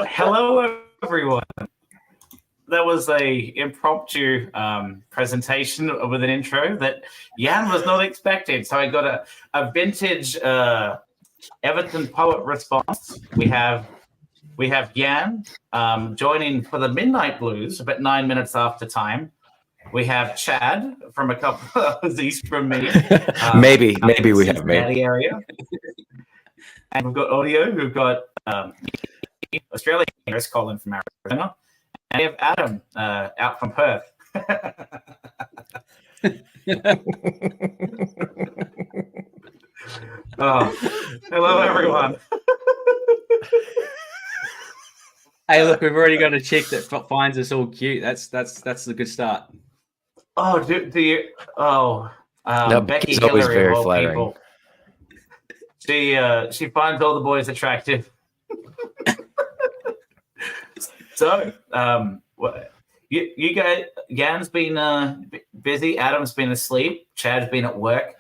Hello, everyone. That was a impromptu presentation with an intro that Yann was not expecting. So I got a vintage Everton poet response. We have Yann joining for the Midnight Blues about 9 minutes after time. We have Chad from a couple of hours east from me. Maybe we have Cincinnati area. And we've got audio. We've got Australian Chris calling from Arizona. And we have Adam out from Perth. Hello, everyone. Hey, look, we've already got a chick that finds us all cute. That's a good start. Oh, do you? Oh, no, Becky's always Hillary very of all flattering. People. She finds all the boys attractive. So, you guys, Yann's been busy. Adam's been asleep. Chad's been at work.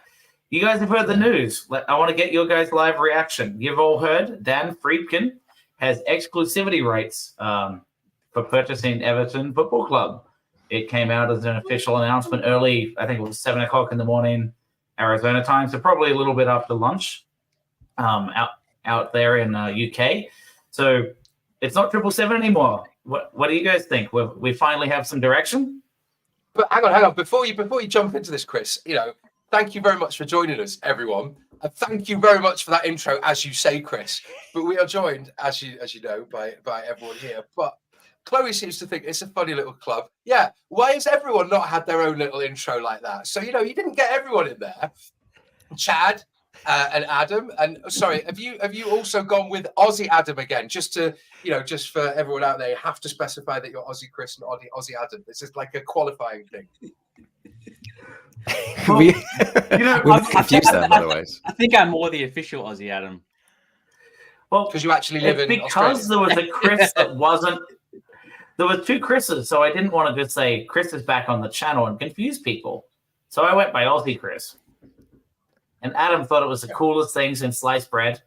You guys have heard the news. I want to get your guys' live reaction. You've all heard Dan Friedkin has exclusivity rights for purchasing Everton Football Club. It came out as an official announcement early. I think it was 7 o'clock in the morning, Arizona time. So probably a little bit after lunch out there in UK. So it's not 777 anymore. What do you guys think? We finally have some direction? But hang on. Before you jump into this, Chris, thank you very much for joining us, everyone. And thank you very much for that intro, as you say, Chris. But we are joined, as you know, by everyone here. But Chloe seems to think it's a funny little club. Yeah. Why has everyone not had their own little intro like that? So, you didn't get everyone in there. Chad and Adam. And sorry, have you also gone with Aussie Adam again? Just to, just for everyone out there, you have to specify that you're Aussie Chris and Aussie Adam. This is like a qualifying thing. Well, we confuse them otherwise. I think I'm more the official Aussie Adam. Well, because you actually live in because Australia. There was a Chris that wasn't. There were two Chris's, so I didn't want to just say Chris is back on the channel and confuse people. So I went by Aussie Chris. And Adam thought it was the coolest thing since sliced bread,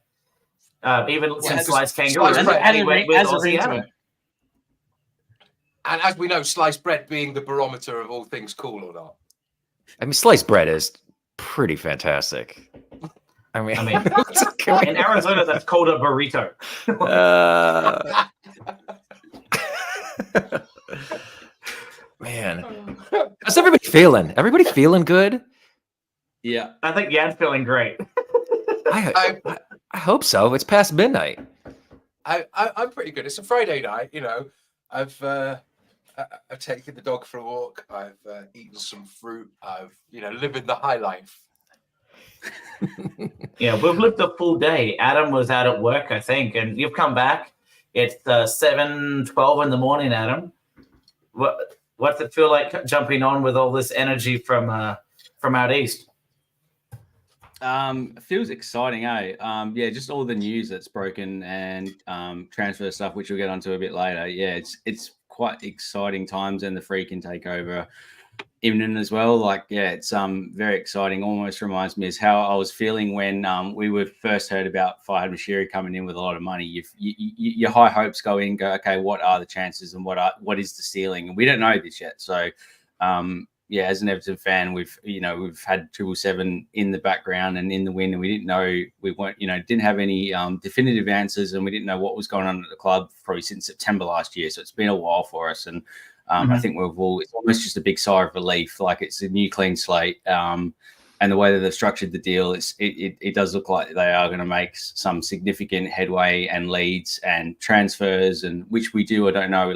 since sliced kangaroo. And he went with Aussie Adam. And as we know, sliced bread being the barometer of all things cool or not. I mean, sliced bread is pretty fantastic. I mean in Arizona, that's called a burrito. Man, how's everybody feeling? Everybody feeling good? Yeah, I think Yann's feeling great. I hope so. It's past midnight. I'm pretty good. It's a Friday night. I've taken the dog for a walk. I've eaten some fruit. I've living the high life. Yeah, we've lived a full day. Adam was out at work, I think, and you've come back. It's 7:12 in the morning, Adam. What's it feel like jumping on with all this energy from out east? It feels exciting, eh? Yeah, just all the news that's broken and transfer stuff, which we'll get onto a bit later. Yeah, it's quite exciting times, and the Friedkin takeover imminent as well. Like, yeah, it's very exciting. Almost reminds me of how I was feeling when we were first heard about Fahad Mashiri coming in with a lot of money. Your high hopes go in, go, okay, what are the chances and what is the ceiling? And we don't know this yet. So yeah, as an Everton fan, we've had 777 in the background and in the wind, and we didn't know, didn't have any definitive answers, and we didn't know what was going on at the club probably since September last year. So it's been a while for us, and I think it's almost just a big sigh of relief, like it's a new clean slate. And the way that they've structured the deal, it does look like they are going to make some significant headway and leads and transfers, and which we do, I don't know,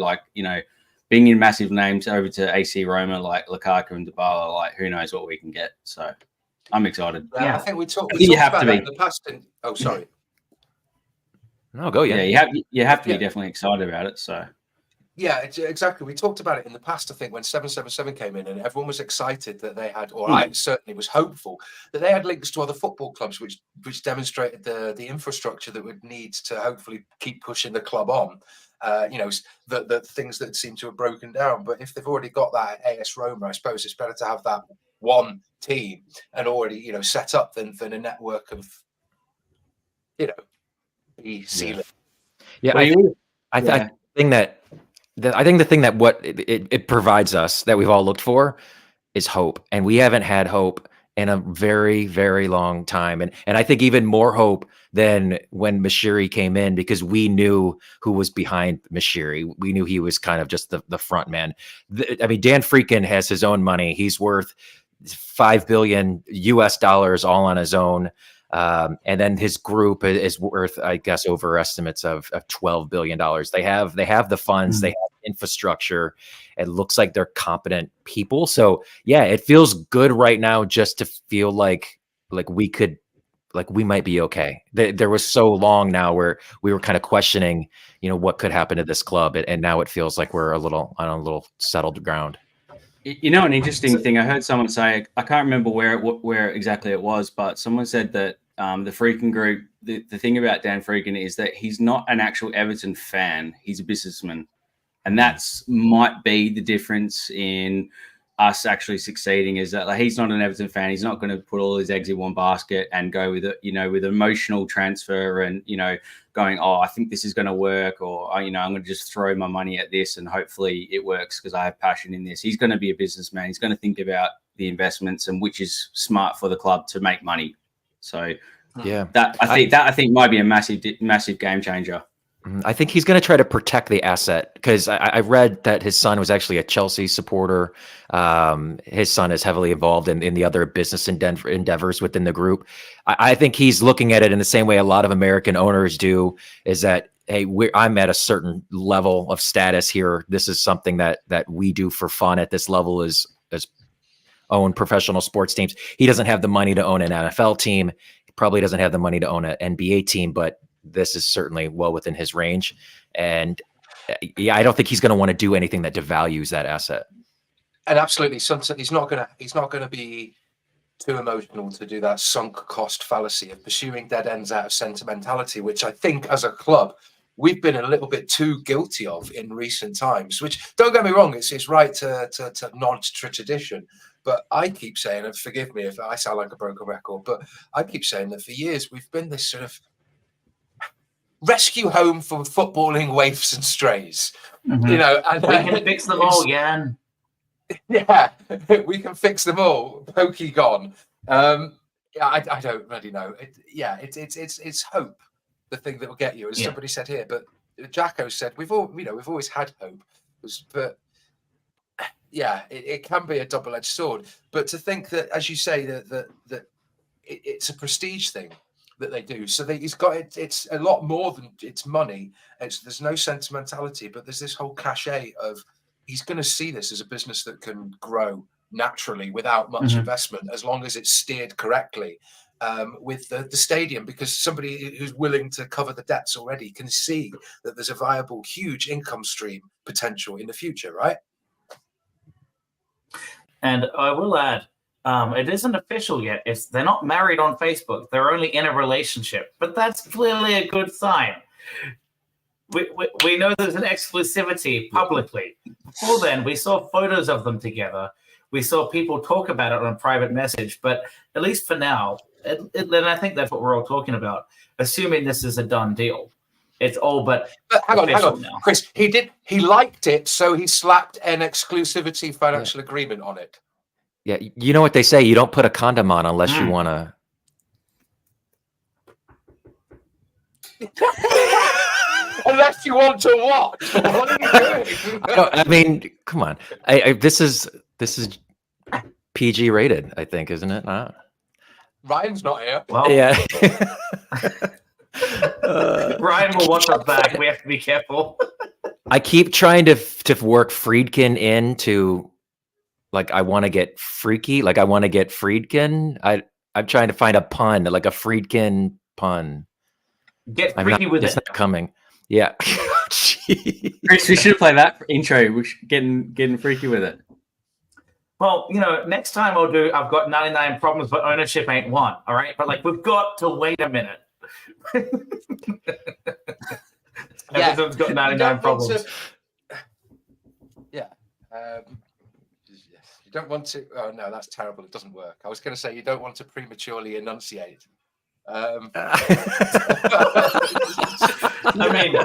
being in massive names over to AC Roma like Lukaku and Dybala, like who knows what we can get. So I'm excited. Yeah, I think we talked you have about to that be. in the past. Oh, sorry. No, go Yeah, you have to be definitely excited about it. So yeah, exactly. We talked about it in the past, I think, when 777 came in, and everyone was excited that they had, or I certainly was hopeful that they had links to other football clubs, which demonstrated the infrastructure that would need to hopefully keep pushing the club on. The things that seem to have broken down. But if they've already got that at AS Roma, I suppose it's better to have that one team and already, set up than a network of, the ceiling. Yeah, I think the thing that what it provides us that we've all looked for is hope, and we haven't had hope in a very, very long time. And I think even more hope than when Mashiri came in, because we knew who was behind Mashiri. We knew he was kind of just the front man. I mean, Dan Friedkin has his own money. He's worth $5 billion US all on his own. And then his group is worth, I guess, over estimates of $12 billion. They have the funds, they have infrastructure. It looks like they're competent people. So yeah, it feels good right now just to feel like we might be okay. There was so long now where we were kind of questioning, what could happen to this club, and now it feels like we're on a little settled ground. An interesting thing I heard someone say, I can't remember where exactly it was, but someone said that the Friedkin group, the thing about Dan Friedkin is that he's not an actual Everton fan. He's a businessman. And that's might be the difference in us actually succeeding, is that he's not an Everton fan. He's not going to put all his eggs in one basket and go with it, with emotional transfer and, going, oh, I think this is going to work, or, I'm going to just throw my money at this and hopefully it works because I have passion in this. He's going to be a businessman. He's going to think about the investments and which is smart for the club to make money. So yeah, I think might be a massive game changer. I think he's going to try to protect the asset, because I read that his son was actually a Chelsea supporter. His son is heavily involved in the other business endeavors within the group. I think he's looking at it in the same way a lot of American owners do, is that, hey, I'm at a certain level of status here. This is something that we do for fun at this level, is own professional sports teams. He doesn't have the money to own an NFL team. He probably doesn't have the money to own an NBA team, but this is certainly well within his range. And yeah, I don't think he's going to want to do anything that devalues that asset. And absolutely, he's not gonna be too emotional to do that sunk cost fallacy of pursuing dead ends out of sentimentality, which I think as a club we've been a little bit too guilty of in recent times. Which, don't get me wrong, it's right to nod to tradition. But I keep saying, and forgive me if I sound like a broken record, but I keep saying that for years we've been this sort of rescue home for footballing waifs and strays. And we can fix them all, Yann. Yeah, we can fix them all. Pokey gone. I don't really know. It's hope, the thing that will get you, as somebody said here. But Jacko said we've always had hope, but yeah, it can be a double-edged sword. But to think that, as you say, that it's a prestige thing that they do. So he's got it. It's a lot more than it's money. There's no sentimentality, but there's this whole cachet of he's going to see this as a business that can grow naturally without much investment, as long as it's steered correctly with the stadium, because somebody who's willing to cover the debts already can see that there's a viable, huge income stream potential in the future, right? And I will add, it isn't official yet. They're not married on Facebook. They're only in a relationship, but that's clearly a good sign. We know there's an exclusivity publicly. Before then, we saw photos of them together. We saw people talk about it on a private message, but at least for now, and I think that's what we're all talking about, assuming this is a done deal. It's all but hang on, now. Chris, he liked it, so he slapped an exclusivity financial agreement on it. Yeah, you know what they say, you don't put a condom on unless you want to. Unless you want to what? What are you doing? I mean, come on. This is PG rated, I think, isn't it? Ryan's not here. Well, yeah. Ryan will watch us back. We have to be careful. I keep trying to work Friedkin into, like, I want to get freaky. Like, I want to get Friedkin. I'm trying to find a pun, like a Friedkin pun. Get freaky with it. It's not coming. Yeah. Chris, we should play that intro. We're getting freaky with it. Well, next time I've got 99 problems, but ownership ain't one. All right. But we've got to wait a minute. Everyone's got 99 problems. Yeah. You don't want to. Oh, no, that's terrible. It doesn't work. I was going to say you don't want to prematurely enunciate. I mean,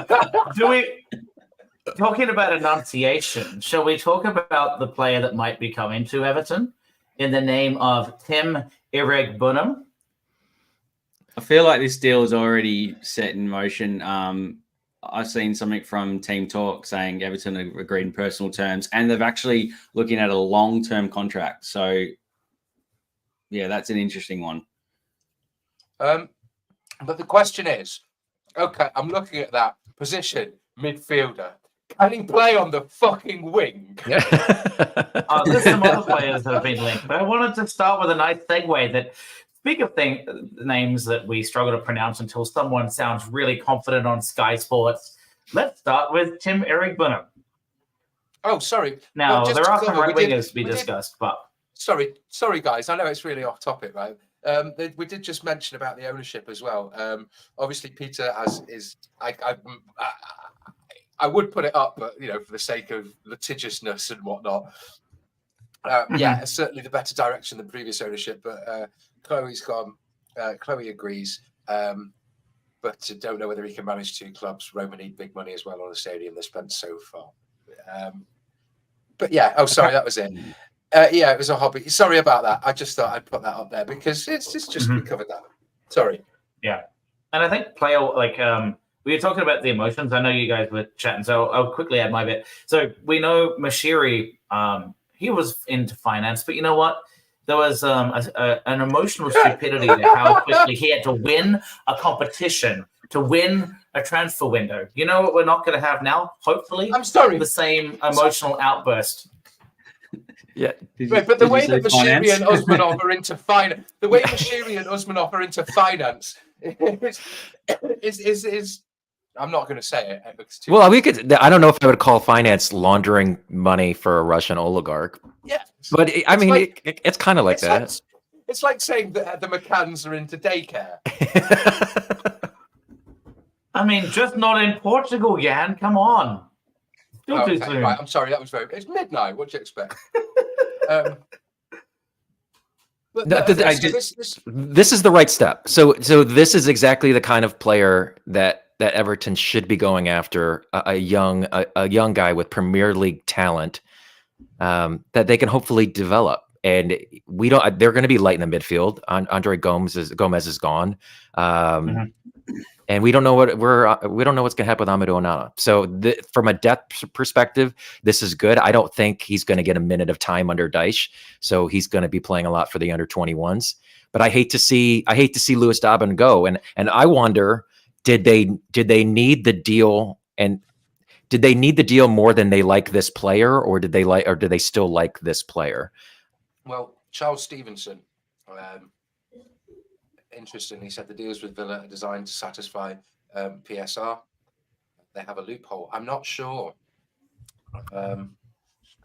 talking about enunciation, shall we talk about the player that might be coming to Everton in the name of Tim Iregbunam? I feel like this deal is already set in motion. I've seen something from Team Talk saying Everton have agreed in personal terms, and they've actually looking at a long-term contract. So, yeah, that's an interesting one. But the question is, okay, I'm looking at that position, midfielder. Can he play on the fucking wing? There's some other players that have been linked, but I wanted to start with a nice segue that, speak of names that we struggle to pronounce until someone sounds really confident on Sky Sports. Let's start with Tim Iregbunam. Oh, sorry. Now, Just there to are some cover, right wingers to be discussed, but... Sorry, guys. I know it's really off topic, right? We did just mention about the ownership as well. Obviously, Peter I would put it up, but for the sake of litigiousness and whatnot, yeah, it's certainly the better direction than previous ownership. But Chloe's gone. Chloe agrees, but don't know whether he can manage 2 clubs. Roma need big money as well on a stadium they spent so far. But yeah, sorry, that was it. Yeah, it was a hobby. Sorry about that. I just thought I'd put that up there because it's just we covered that. Sorry. Yeah, and I think we were talking about the emotions. I know you guys were chatting, so I'll quickly add my bit. So we know Mashiri, he was into finance, but you know what? There was an emotional stupidity to how quickly he had to win a competition, to win a transfer window. You know what we're not going to have now? Hopefully, I'm sorry, the same emotional outburst. Yeah, but the way that Mashiri and Usmanov are into finance, is I'm not going to say it. Well, we could. I don't know if I would call finance laundering money for a Russian oligarch. Yeah, but it's kind of like that. It's like saying that the McCanns are into daycare. I mean, just not in Portugal, Yann. Come on. Okay, right, I'm sorry. That was it's midnight. What do you expect? This is the right step. So this is exactly the kind of player that Everton should be going after, a young guy with Premier League talent that they can hopefully develop. And they're going to be light in the midfield. Andre Gomez is gone. And we don't know what's going to happen with Amadou Onana. So from a depth perspective, this is good. I don't think he's going to get a minute of time under Dyche, so he's going to be playing a lot for the under 21s. But I hate to see Lewis Dobbin go, and I wonder, did they need the deal, and did they need the deal more than they like this player, or do they still like this player? Well, Charles Stevenson. Interestingly, said the deals with Villa are designed to satisfy PSR. They have a loophole. I'm not sure. And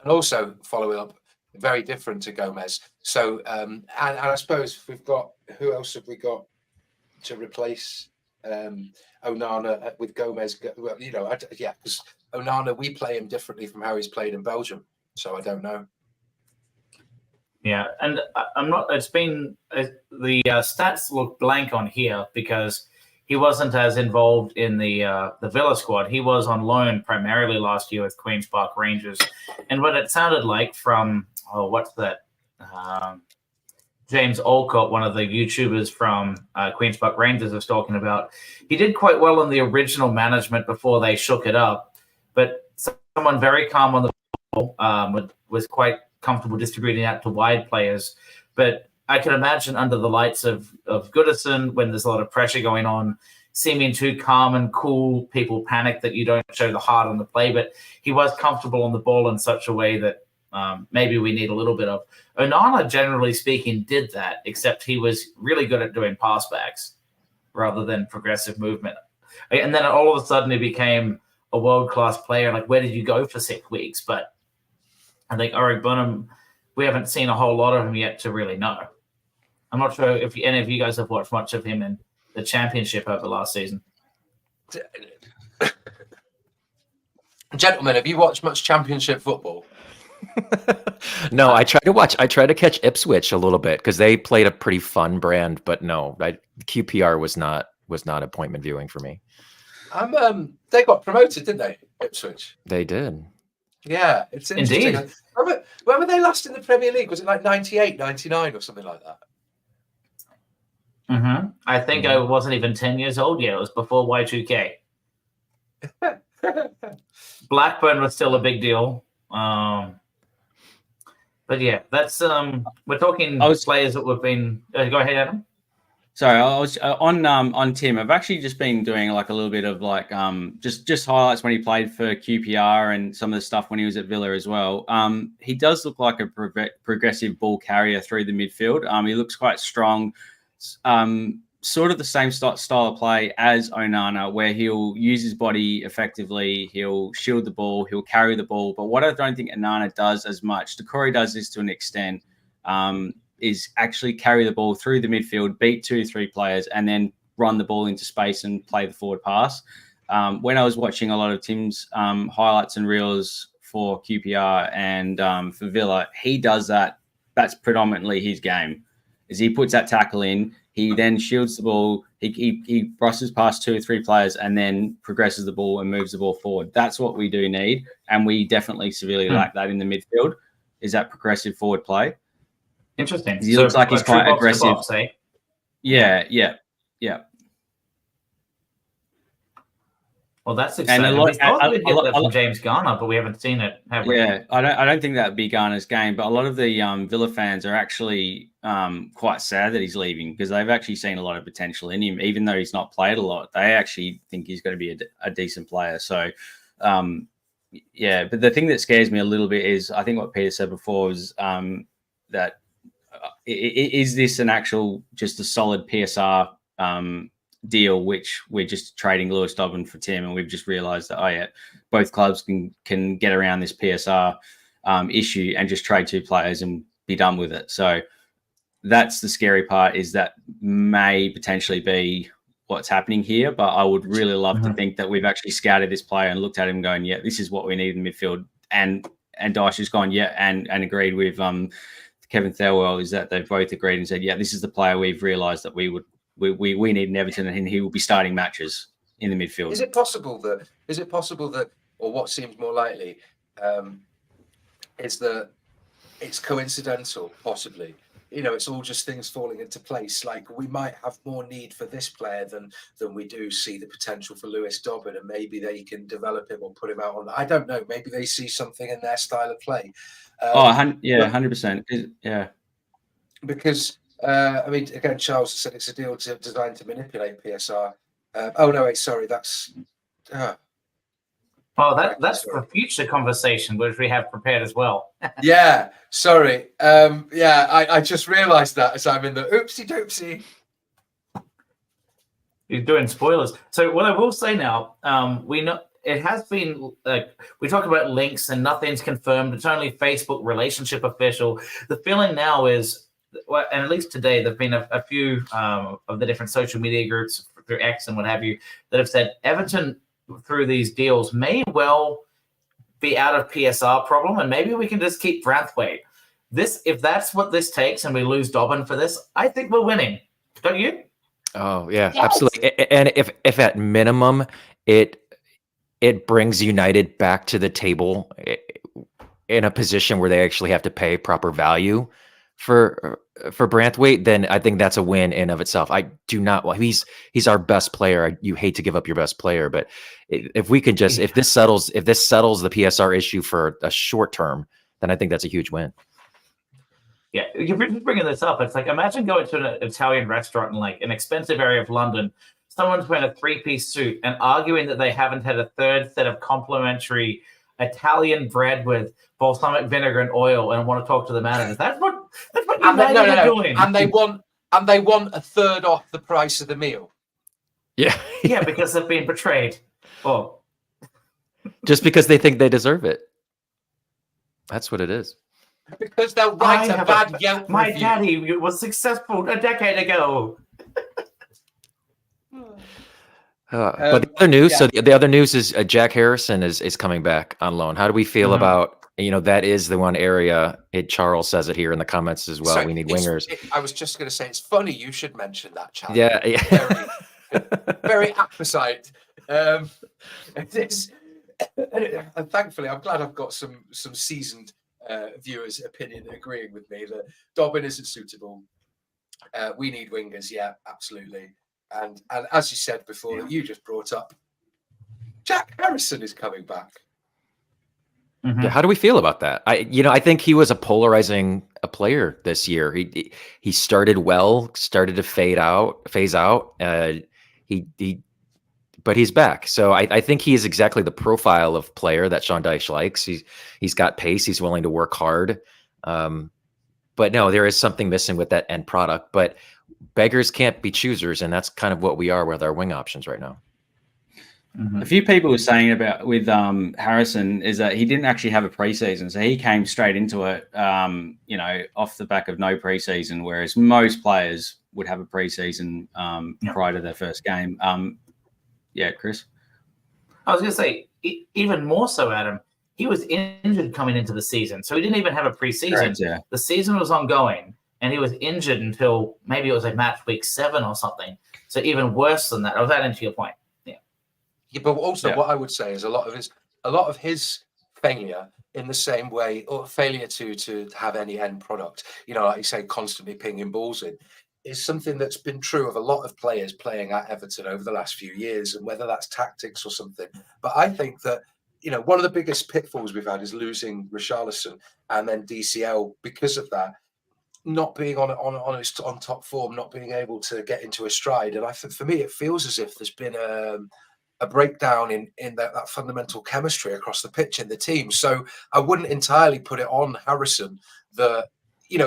also, following up, very different to Gomez. So, and I suppose we've got, who else have we got to replace Onana with Gomez? Well, yeah, because Onana, we play him differently from how he's played in Belgium. So I don't know. Yeah, and I'm not. It's been the stats look blank on here because he wasn't as involved in the Villa squad. He was on loan primarily last year with Queens Park Rangers, and what it sounded like from James Olcott, one of the YouTubers from Queens Park Rangers, was talking about. He did quite well in the original management before they shook it up, but someone very calm on the ball was quite comfortable distributing out to wide players. But I can imagine under the lights of Goodison, when there's a lot of pressure going on, seeming too calm and cool, people panic that you don't show the heart on the play. But he was comfortable on the ball in such a way that maybe we need a little bit of. Onana, generally speaking, did that, except he was really good at doing pass backs rather than progressive movement. And then all of a sudden he became a world-class player. Like, where did you go for 6 weeks? But I think Iregbunam, we haven't seen a whole lot of him yet to really know. I'm not sure if any of you guys have watched much of him in the Championship over last season. Gentlemen, have you watched much Championship football? No, I try to catch Ipswich a little bit because they played a pretty fun brand, but no, QPR was not appointment viewing for me. They got promoted, didn't they, Ipswich? They did. Yeah, it's interesting. Indeed. When were they last in the Premier League? Was it like 98, 99 or something like that? Mm-hmm. I think I wasn't even 10 years old yet. It was before Y2K. Blackburn was still a big deal. But yeah, that's we're talking players that we've been. Go ahead, Adam. Sorry, I was on Tim. I've actually just been doing like a little bit of like just highlights when he played for QPR and some of the stuff when he was at Villa as well. He does look like a progressive ball carrier through the midfield. He looks quite strong. Sort of the same style of play as Onana, where he'll use his body effectively, he'll shield the ball, he'll carry the ball. But what I don't think Onana does as much, Decore does this to an extent, is actually carry the ball through the midfield, beat 2-3 players, and then run the ball into space and play the forward pass. When I was watching a lot of Tim's highlights and reels for QPR and for Villa, he does that. That's predominantly his game, is he puts that tackle in, he then shields the ball, he brushes past 2 or 3 players and then progresses the ball and moves the ball forward. That's what we do need, and we definitely severely lack that in the midfield, is that progressive forward play. Interesting. He looks like he's quite aggressive. Box, eh? Yeah. Well, that's exciting. And We thought we'd get that from James Garner, but we haven't seen it, have we? Yeah, I don't think that'd be Garner's game, but a lot of the Villa fans are actually quite sad that he's leaving because they've actually seen a lot of potential in him, even though he's not played a lot. They actually think he's going to be a decent player. So, yeah, but the thing that scares me a little bit is I think what Peter said before was that is this an actual just a solid PSR deal, which we're just trading Lewis Dobbin for Tim, and we've just realised that both clubs can get around this PSR issue and just trade 2 players and be done with it. So that's the scary part, is that may potentially be what's happening here. But I would really love to think that we've actually scouted this player and looked at him going, yeah, this is what we need in midfield, and Dyche has gone, yeah, and agreed with Kevin Thelwell, is that they've both agreed and said, yeah, this is the player we've realised that we need in Everton, and he will be starting matches in the midfield. Is it possible that, or what seems more likely, is that it's coincidental, possibly? You know, it's all just things falling into place. Like, we might have more need for this player than we do see the potential for Lewis Dobbin, and maybe they can develop him or put him out on. I don't know. Maybe they see something in their style of play. 100%. Yeah. Because, I mean, again, Charles said it's a deal designed to manipulate PSR. Oh, no, wait, sorry. That's... that's for future conversation, which we have prepared as well. Yeah, sorry. I just realised that as I'm in the oopsie doopsie. You're doing spoilers. So what I will say now, we know it has been we talk about links and nothing's confirmed. It's only Facebook relationship official. The feeling now is, well, and at least today, there've been a few of the different social media groups through X and what have you that have said Everton through these deals may well be out of PSR problem, and maybe we can just keep Brathwaite. If that's what this takes, and we lose Dobbin for this, I think we're winning. Don't you? Oh yeah, yes. Absolutely. And if at minimum it brings United back to the table in a position where they actually have to pay proper value for Brathwaite, then I think that's a win in of itself. I do not want, he's our best player. You hate to give up your best player, but if we can just, if this settles the PSR issue for a short term, then I think that's a huge win. Yeah, you're just bringing this up. It's like, imagine going to an Italian restaurant in like an expensive area of London. Someone's wearing a 3-piece suit and arguing that they haven't had a third set of complimentary Italian bread with balsamic vinegar and oil, and want to talk to the manager. That's what United are doing. And they want a third off the price of the meal. Yeah, yeah, because they've been betrayed. Oh, just because they think they deserve it. That's what it is. Because they'll write a bad Yelp My review. daddy was successful a decade ago. But the other news, so the other news is Jack Harrison is coming back on loan. How do we feel about that is the one area. Charles says it here in the comments as well. So we need wingers. I was just going to say, it's funny you should mention that, Chad. Yeah. Very apposite. It is, and thankfully, I'm glad I've got some seasoned viewers' opinion agreeing with me that Dobbin isn't suitable. We need wingers, yeah, absolutely. And as you said before, that you just brought up, Jack Harrison is coming back. Mm-hmm. Yeah, how do we feel about that? I think he was a polarizing player this year. He started well, started to phase out. But he's back. So I think he is exactly the profile of player that Sean Dyche likes. He's got pace. He's willing to work hard. But no, there is something missing with that end product. But beggars can't be choosers, and that's kind of what we are with our wing options right now. Mm-hmm. A few people were saying about with Harrison is that he didn't actually have a preseason, so he came straight into it, off the back of no preseason, whereas most players would have a preseason prior to their first game. Yeah, Chris. I was going to say even more so, Adam. He was injured coming into the season, so he didn't even have a preseason. Correct, yeah. The season was ongoing, and he was injured until maybe it was like match week 7 or something. So even worse than that. I was adding to your point. Yeah, but also what I would say is a lot of his failure in the same way, or failure to have any end product, like you say, constantly pinging balls in, is something that's been true of a lot of players playing at Everton over the last few years, and whether that's tactics or something. But I think that, one of the biggest pitfalls we've had is losing Richarlison and then DCL because of that, not being on top form, not being able to get into a stride. And for me, it feels as if there's been a breakdown in that fundamental chemistry across the pitch in the team. So I wouldn't entirely put it on Harrison that,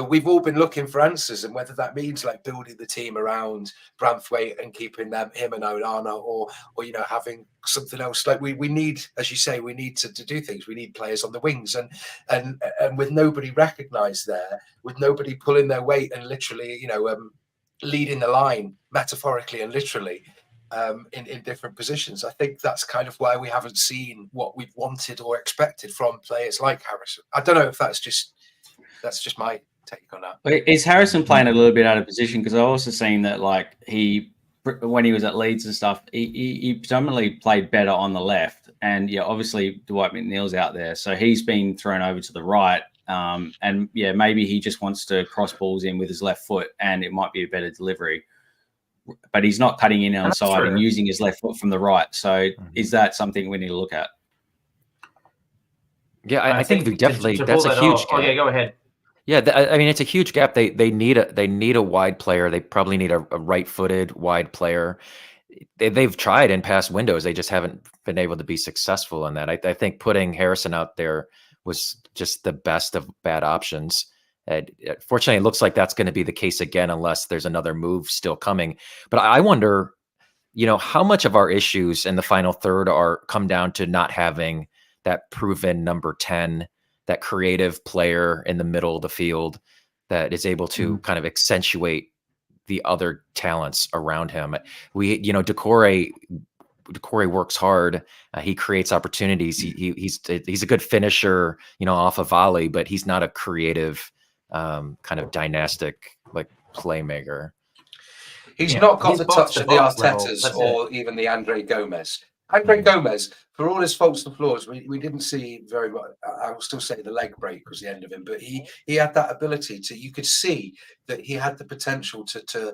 we've all been looking for answers, and whether that means like building the team around Branthwaite and keeping him and Onana, or having something else. Like we need, as you say, we need to do things. We need players on the wings, and with nobody recognised there, with nobody pulling their weight and literally, leading the line metaphorically and literally. In different positions. I think that's kind of why we haven't seen what we've wanted or expected from players like Harrison. I don't know if that's just my take on that. Is Harrison playing a little bit out of position? Because I've also seen that when he was at Leeds and stuff, he predominantly played better on the left, and obviously Dwight McNeil's out there, so he's been thrown over to the right. And maybe he just wants to cross balls in with his left foot, and it might be a better delivery. But he's not cutting in on the side and using his left foot from the right. So is that something we need to look at? Yeah, I think definitely that's a huge gap. Okay, go ahead. Yeah, it's a huge gap. They need a wide player. They probably need a right-footed wide player. They've tried in past windows. They just haven't been able to be successful in that. I think putting Harrison out there was just the best of bad options. Fortunately, it looks like that's going to be the case again, unless there's another move still coming. But I wonder, how much of our issues in the final third come down to not having that proven number 10, that creative player in the middle of the field that is able to kind of accentuate the other talents around him. Decore works hard. He creates opportunities. He's a good finisher, off a volley, but he's not a creative kind of dynastic playmaker. He's not got the touch of the Artetas or even the Andre Gomez. Gomez, for all his faults and flaws, we didn't see very much. I will still say the leg break was the end of him, but he had that ability you could see that he had the potential to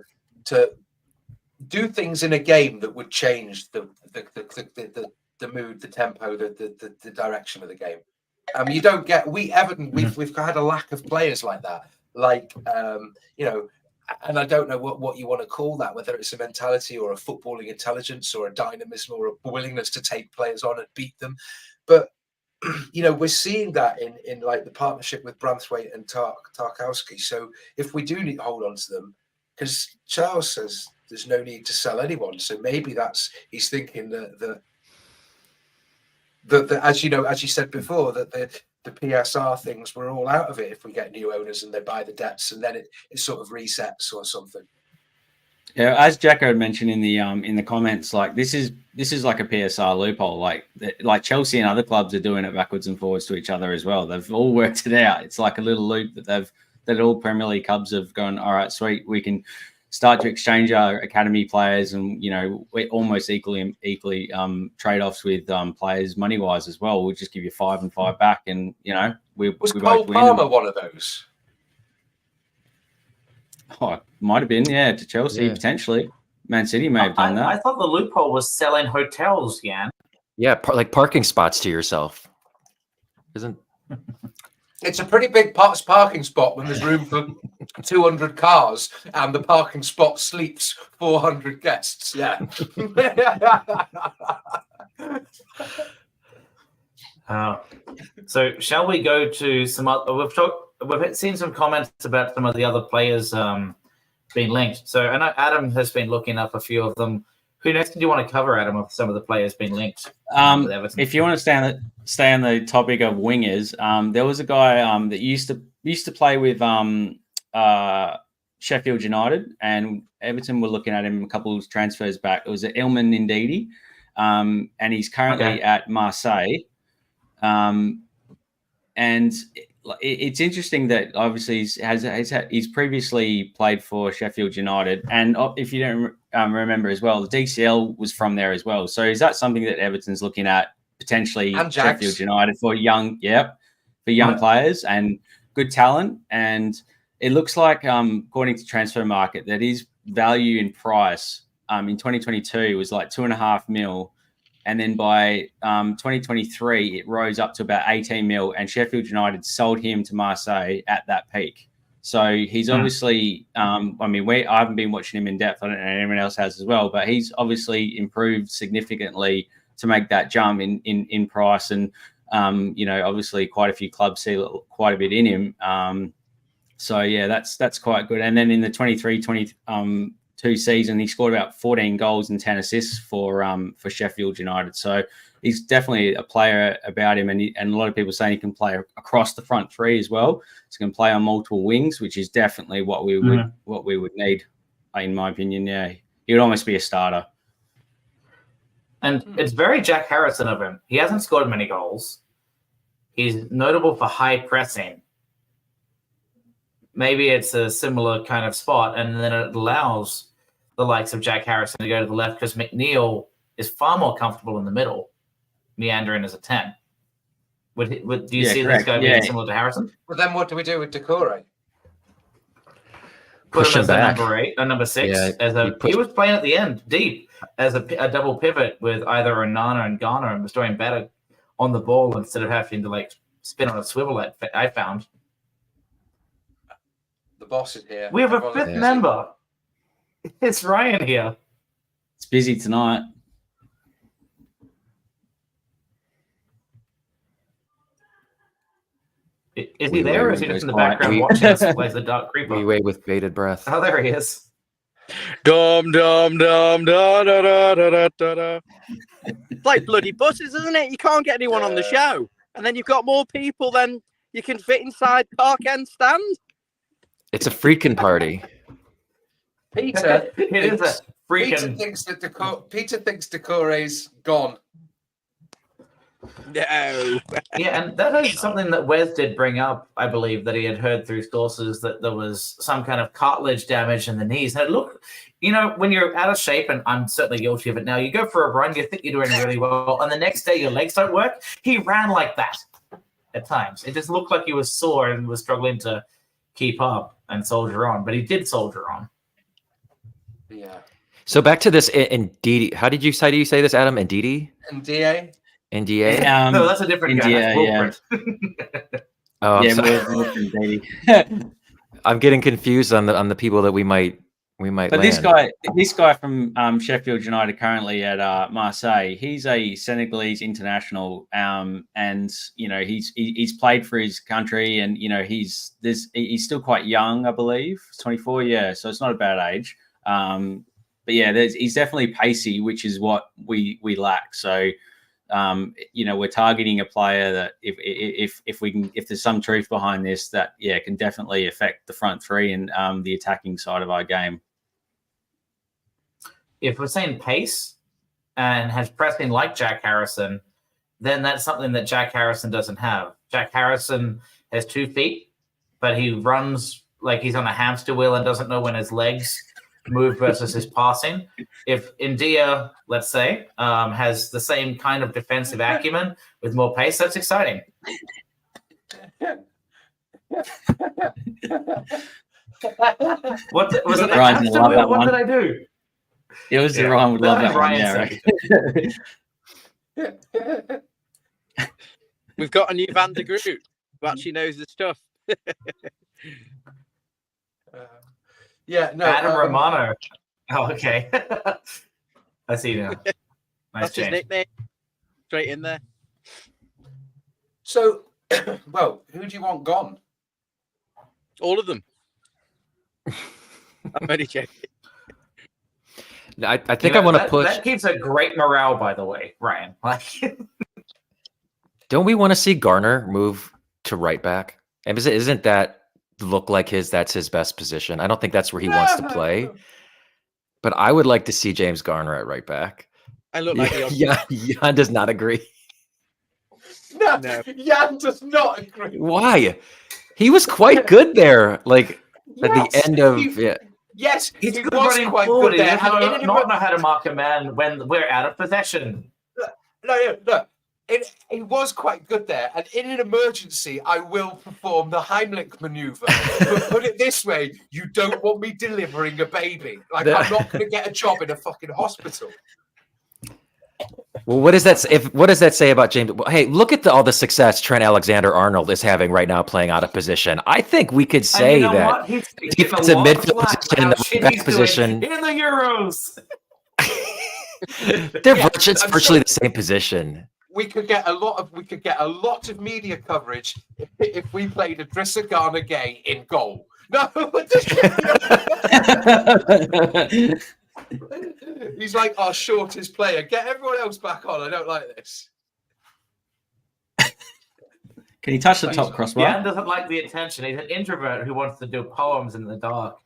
do things in a game that would change the mood, the tempo, the direction of the game. You don't get Everton. We've had a lack of players like that. And I don't know what you want to call that, whether it's a mentality or a footballing intelligence or a dynamism or a willingness to take players on and beat them. But we're seeing that in like the partnership with Branthwaite and Tarkowski. So if we do need to hold on to them, because Charles says there's no need to sell anyone, so maybe he's thinking that as you said before, that the PSR things, we're all out of it if we get new owners and they buy the debts, and then it sort of resets or something. Yeah, as Jacko had mentioned in the comments, like this is like a PSR loophole. Like Chelsea and other clubs are doing it backwards and forwards to each other as well. They've all worked it out. It's like a little loop that all Premier League clubs have gone, all right, sweet, we can start to exchange our academy players, and we're almost equally trade-offs with players money-wise as well. We'll just give you 5 and 5 back, and we Was we Cole both win. Palmer one of those? Oh, it might have been, to Chelsea, potentially. Man City may have done that. I thought the loophole was selling hotels, Yann. Yeah, like parking spots to yourself. Isn't It's a pretty big parking spot when there's room for 200 cars and the parking spot sleeps 400 guests. Yeah. So shall we go to some other? We've seen some comments about some of the other players being linked. So I know Adam has been looking up a few of them. Who next do you want to cover, Adam, of some of the players being linked? If you want to stay on the topic of wingers, there was a guy that used to play with Sheffield United, and Everton were looking at him a couple of transfers back. It was Ilman Ndidi, and he's currently at Marseille. And it's interesting that obviously he's previously played for Sheffield United, and if you don't remember as well, the DCL was from there as well. So is that something that Everton's looking at potentially? Sheffield United for young players and good talent, and it looks like according to Transfer Market that his value in price in 2022 was like 2.5 mil. And then by 2023, it rose up to about 18 mil, and Sheffield United sold him to Marseille at that peak. So he's obviously, I haven't been watching him in depth. I don't know if anyone else has as well, but he's obviously improved significantly to make that jump in price. And, obviously quite a few clubs see quite a bit in him. So yeah, that's quite good. And then in the 23-22 season, he scored about 14 goals and 10 assists for Sheffield United. So he's definitely a player about him, and a lot of people saying he can play across the front three as well. So he can play on multiple wings, which is definitely what we would need, in my opinion. Yeah, he would almost be a starter. And it's very Jack Harrison of him. He hasn't scored many goals. He's notable for high pressing. Maybe it's a similar kind of spot, and then it allows the likes of Jack Harrison to go to the left because McNeil is far more comfortable in the middle, meandering as a 10. Do you see this guy being similar to Harrison? But then what do we do with Decore? Put him as a number 8, a number 6. Yeah, he was playing at the end, deep, as a double pivot with either Onana and Ghana, and was doing better on the ball instead of having to spin on a swivel. I found. The boss is here. We have a fifth member. It's Ryan here. It's busy tonight. Is he there, or is he just in the background watching us play the Dark Creeper? We wait with bated breath. Oh, there he is. Dum dum dum da da da da da da. It's like bloody buses, isn't it? You can't get anyone on the show, and then you've got more people than you can fit inside Park End stand. It's a freaking party. Peter, it is a freaking. Peter thinks Decore's gone. No. Yeah, and that is something that Wes did bring up, I believe, that he had heard through sources that there was some kind of cartilage damage in the knees. And it looked, when you're out of shape, and I'm certainly guilty of it now, you go for a run, you think you're doing really well, and the next day your legs don't work. He ran like that at times. It just looked like he was sore and was struggling to keep up and soldier on, but he did soldier on. Yeah. So back to this Ndidi. How do you say this, Adam? Ndidi? NDA? NDA? No, that's a different guy. Yeah. Oh, Ndidi. I'm getting confused on the people that we might But land. this guy from Sheffield United currently at Marseille, he's a Senegalese international, and he's played for his country, and he's still quite young, I believe, 24, yeah, so it's not a bad age. But yeah, he's definitely pacey, which is what we lack. So we're targeting a player that if there's some truth behind this, that can definitely affect the front three and the attacking side of our game. if we're saying pace and has pressing like Jack Harrison, then that's something that Jack Harrison doesn't have. Jack Harrison has 2 feet, but he runs like he's on a hamster wheel and doesn't know when his legs move versus his passing. If India, let's say, has the same kind of defensive acumen with more pace, that's exciting. What was it? Ryan's gonna love that What one. did I do? It was Ryan would love that one. Ryan Yeah, right. We've got a new Van der Groot who actually knows the stuff. Yeah, no. Adam Romano. Oh, okay. I see now. Nice That's his change. nickname. Straight in there. So, well, who do you want gone? All of them. I'm only joking. I think I want to push. That keeps a great morale, by the way, Ryan. Like, Don't we want to see Garner move to right back? And isn't that look like that's his best position? I don't think that's where he wants to play. But I would like to see James Garner at right back. I look like Yann does not agree. No, Yann does not agree. Why? He was quite good there. Like at the end of Yes, he's he good was running quite forward. good He there. doesn't not know how to mark a man when we're out of possession. No. He was quite good there. And in an emergency, I will perform the Heimlich maneuver. But put it this way, you don't want me delivering a baby. Like, I'm not going to get a job in a fucking hospital. Well, what does that say about James? Hey, look at all the success Trent Alexander-Arnold is having right now playing out of position. I think we could say that defensive midfield position in the back position in the Euros. It's virtually the same position. We could get a lot of media coverage if we played Idrissa Gana Gay in goal. No, he's like our shortest player. Get everyone else back on. I don't like this. Can you touch the top crossbar? Yann doesn't like the attention. He's an introvert who wants to do poems in the dark.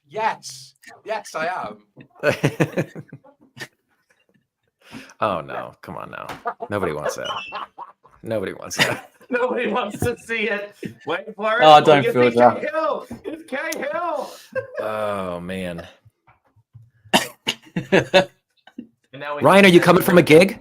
Yes, I am. Oh no! Come on now. Nobody wants that. Nobody wants that. Nobody wants to see it. Wait for it. Oh, don't feel that. Hill. It's K Hill. Oh man. And now Ryan, are you coming from a gig?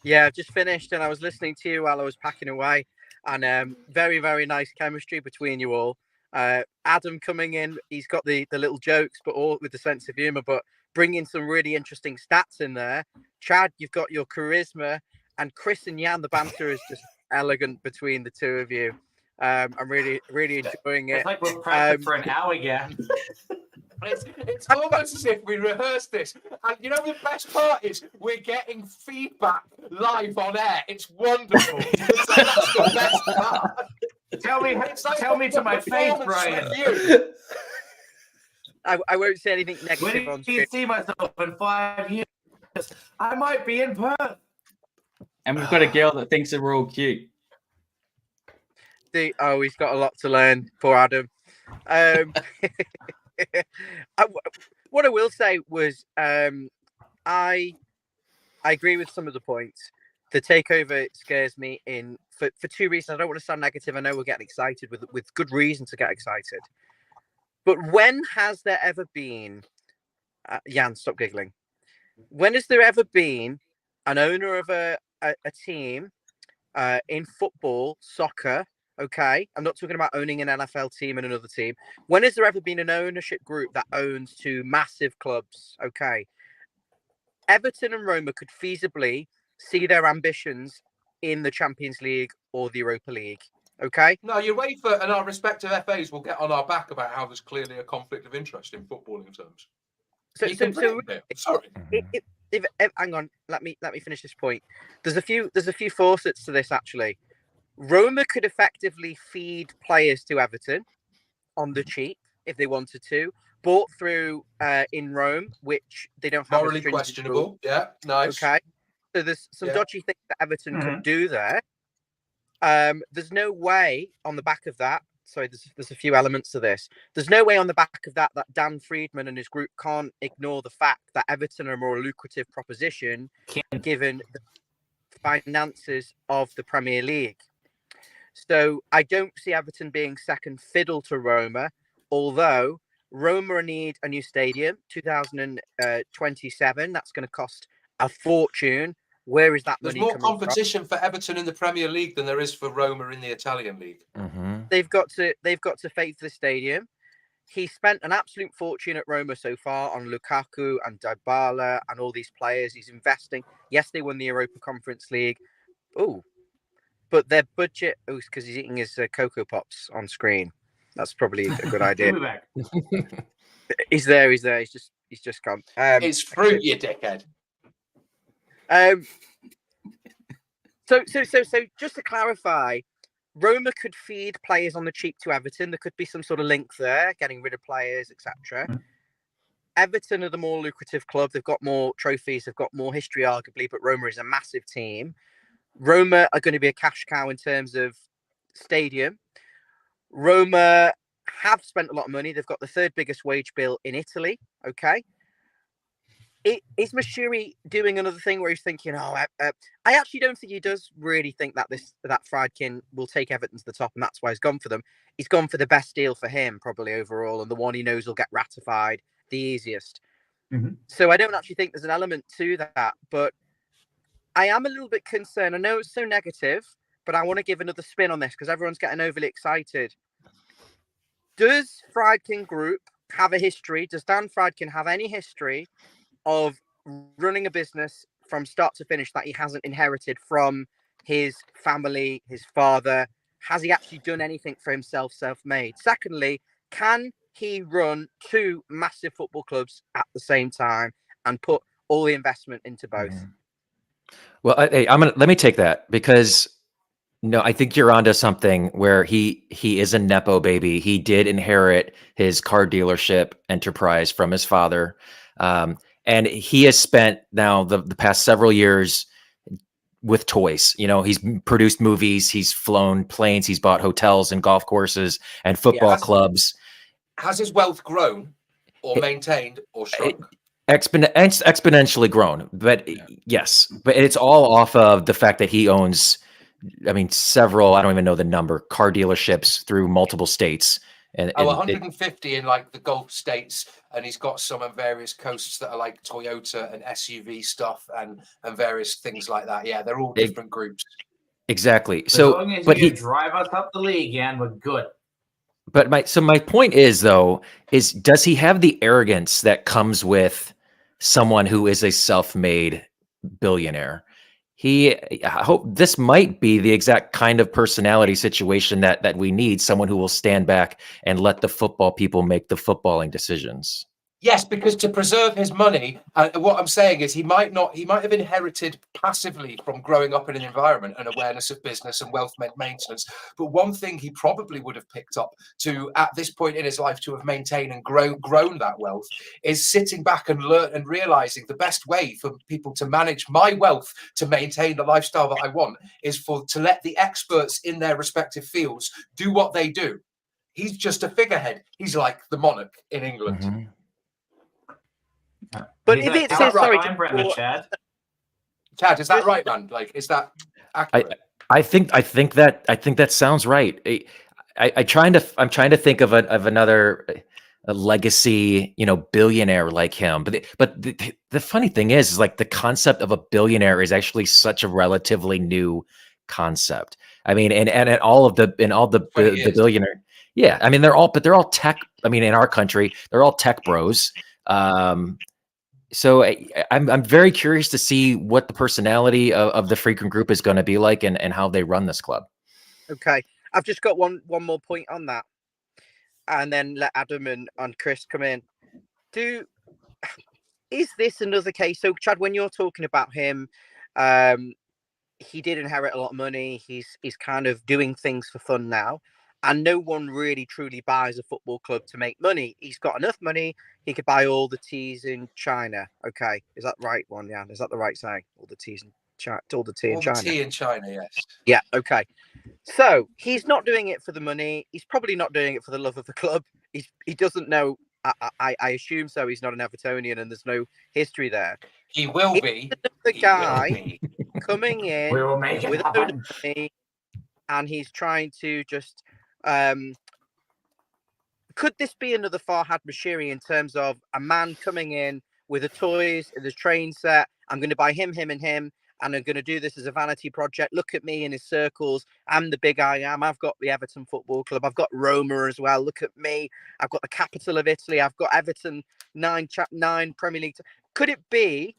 Yeah, I've just finished and I was listening to you while I was packing away. And very, very nice chemistry between you all. Adam coming in, he's got the little jokes, but all with the sense of humor, but bringing some really interesting stats in there. Chad, you've got your charisma, and Chris and Yann, the banter is just elegant between the two of you. I'm really, really enjoying it. It's like we're practicing for an hour again. It's almost as if we rehearsed this. And you know the best part is we're getting feedback live on air. It's wonderful. It's like, that's the best part. Tell me to my face, Brian. I won't say anything negative When on do you screen. see myself in 5 years? I might be in Perth. And we've got a girl that thinks that we're all cute. He's got a lot to learn, poor Adam. What I will say was I agree with some of the points. The takeover scares me for two reasons. I don't want to sound negative. I know we're getting excited with good reason to get excited. But when has there ever been, Yann, stop giggling. When has there ever been an owner of a team in football, soccer? Okay, I'm not talking about owning an NFL team and another team. When has there ever been an ownership group that owns two massive clubs? Okay, Everton and Roma could feasibly see their ambitions in the Champions League or the Europa League. Okay. No, UEFA and our respective FAs will get on our back about how there's clearly a conflict of interest in footballing terms. Sorry. Hang on. Let me finish this point. There's a few faucets to this actually. Roma could effectively feed players to Everton on the cheap if they wanted to, bought through in Rome, which they don't have. Morally questionable. Rule. Yeah, nice. Okay. So there's some dodgy things that Everton could do there. There's no way on the back of that sorry, there's a few elements to this. There's no way on the back of that Dan Friedkin and his group can't ignore the fact that Everton are a more lucrative proposition given the finances of the Premier League. So I don't see Everton being second fiddle to Roma, although Roma need a new stadium, 2027. That's going to cost a fortune. Where is that There's money more coming competition for Everton in the Premier League than there is for Roma in the Italian league. from? They've got to fake the stadium. He spent an absolute fortune at Roma so far on Lukaku and Dybala and all these players. He's investing. Yes, they won the Europa Conference League. Oh, but their budget. Oh, because he's eating his Cocoa Pops on screen. That's probably a good idea. He'll be back. He's there. He's just gone. It's fruit, you dickhead. So just to clarify, Roma could feed players on the cheap to Everton. There could be some sort of link there, getting rid of players, etc. Everton are the more lucrative club. They've got more trophies. They've got more history, arguably, but Roma is a massive team. Roma are going to be a cash cow in terms of stadium. Roma have spent a lot of money. They've got the third biggest wage bill in Italy. Okay. Is Mashiri doing another thing where he's thinking, I actually don't think he does really think that Friedkin will take Everton to the top, and that's why he's gone for them. He's gone for the best deal for him, probably overall, and the one he knows will get ratified the easiest. Mm-hmm. So I don't actually think there's an element to that, but I am a little bit concerned. I know it's so negative, but I want to give another spin on this because everyone's getting overly excited. Does Friedkin Group have a history? Does Dan Friedkin have any history of running a business from start to finish that he hasn't inherited from his family, his father? Has he actually done anything for himself, self-made? Secondly, can he run two massive football clubs at the same time and put all the investment into both? Well, let me take that because no, I think you're onto something where he is a nepo baby. He did inherit his car dealership enterprise from his father. And he has spent now the past several years with toys. You know, he's produced movies, he's flown planes, he's bought hotels and golf courses and football clubs. Has his wealth grown or maintained or shrunk? Exponentially grown. But yes, but it's all off of the fact that he owns, several, I don't even know the number, car dealerships through multiple states. And 150 in like the Gulf states, and he's got some on various coasts that are like Toyota and SUV stuff and various things like that. Yeah, they're all different groups. Exactly. So, as long as you drive us up the league, Yann, we're good. But my point is though, does he have the arrogance that comes with someone who is a self-made billionaire? I hope this might be the exact kind of personality situation that we need, someone who will stand back and let the football people make the footballing decisions. Yes, because to preserve his money, what I'm saying is he might have inherited passively from growing up in an environment and awareness of business and wealth maintenance. But one thing he probably would have picked up to, at this point in his life, to have maintained and grown that wealth is sitting back and realizing the best way for people to manage my wealth to maintain the lifestyle that I want is to let the experts in their respective fields do what they do. He's just a figurehead. He's like the monarch in England. Mm-hmm. But if it says Chad, is that right, man? Like, is that accurate? I think that sounds right. I'm trying to think of another legacy, billionaire like him. But the funny thing is like the concept of a billionaire is actually such a relatively new concept. I mean, and all the billionaire. Yeah, I mean they're all tech. I mean, in our country, they're all tech bros. So I'm very curious to see what the personality of the Friedkin Group is going to be like and how they run this club. Okay, I've just got one more point on that, and then let Adam and Chris come in. Is this another case? So Chad, when you're talking about him, he did inherit a lot of money. He's kind of doing things for fun now. And no one really truly buys a football club to make money. He's got enough money, he could buy all the teas in China. Okay, is that right one, Yann? Is that the right saying? All the teas in all the tea in All the China. tea in China, yes. Yeah, okay. So he's not doing it for the money. He's probably not doing it for the love of the club. He doesn't know. I assume so. He's not an Evertonian, and there's no history there. He will It's be. the He guy will be. coming We in will make it with a load happen. of money, and he's trying to just. Could this be another Farhad Moshiri in terms of a man coming in with the toys, the train set? I'm going to buy him, and I'm going to do this as a vanity project. Look at me in his circles. I'm the big I am. I've got the Everton Football Club. I've got Roma as well. Look at me. I've got the capital of Italy. I've got Everton, 9 Premier League. Could it be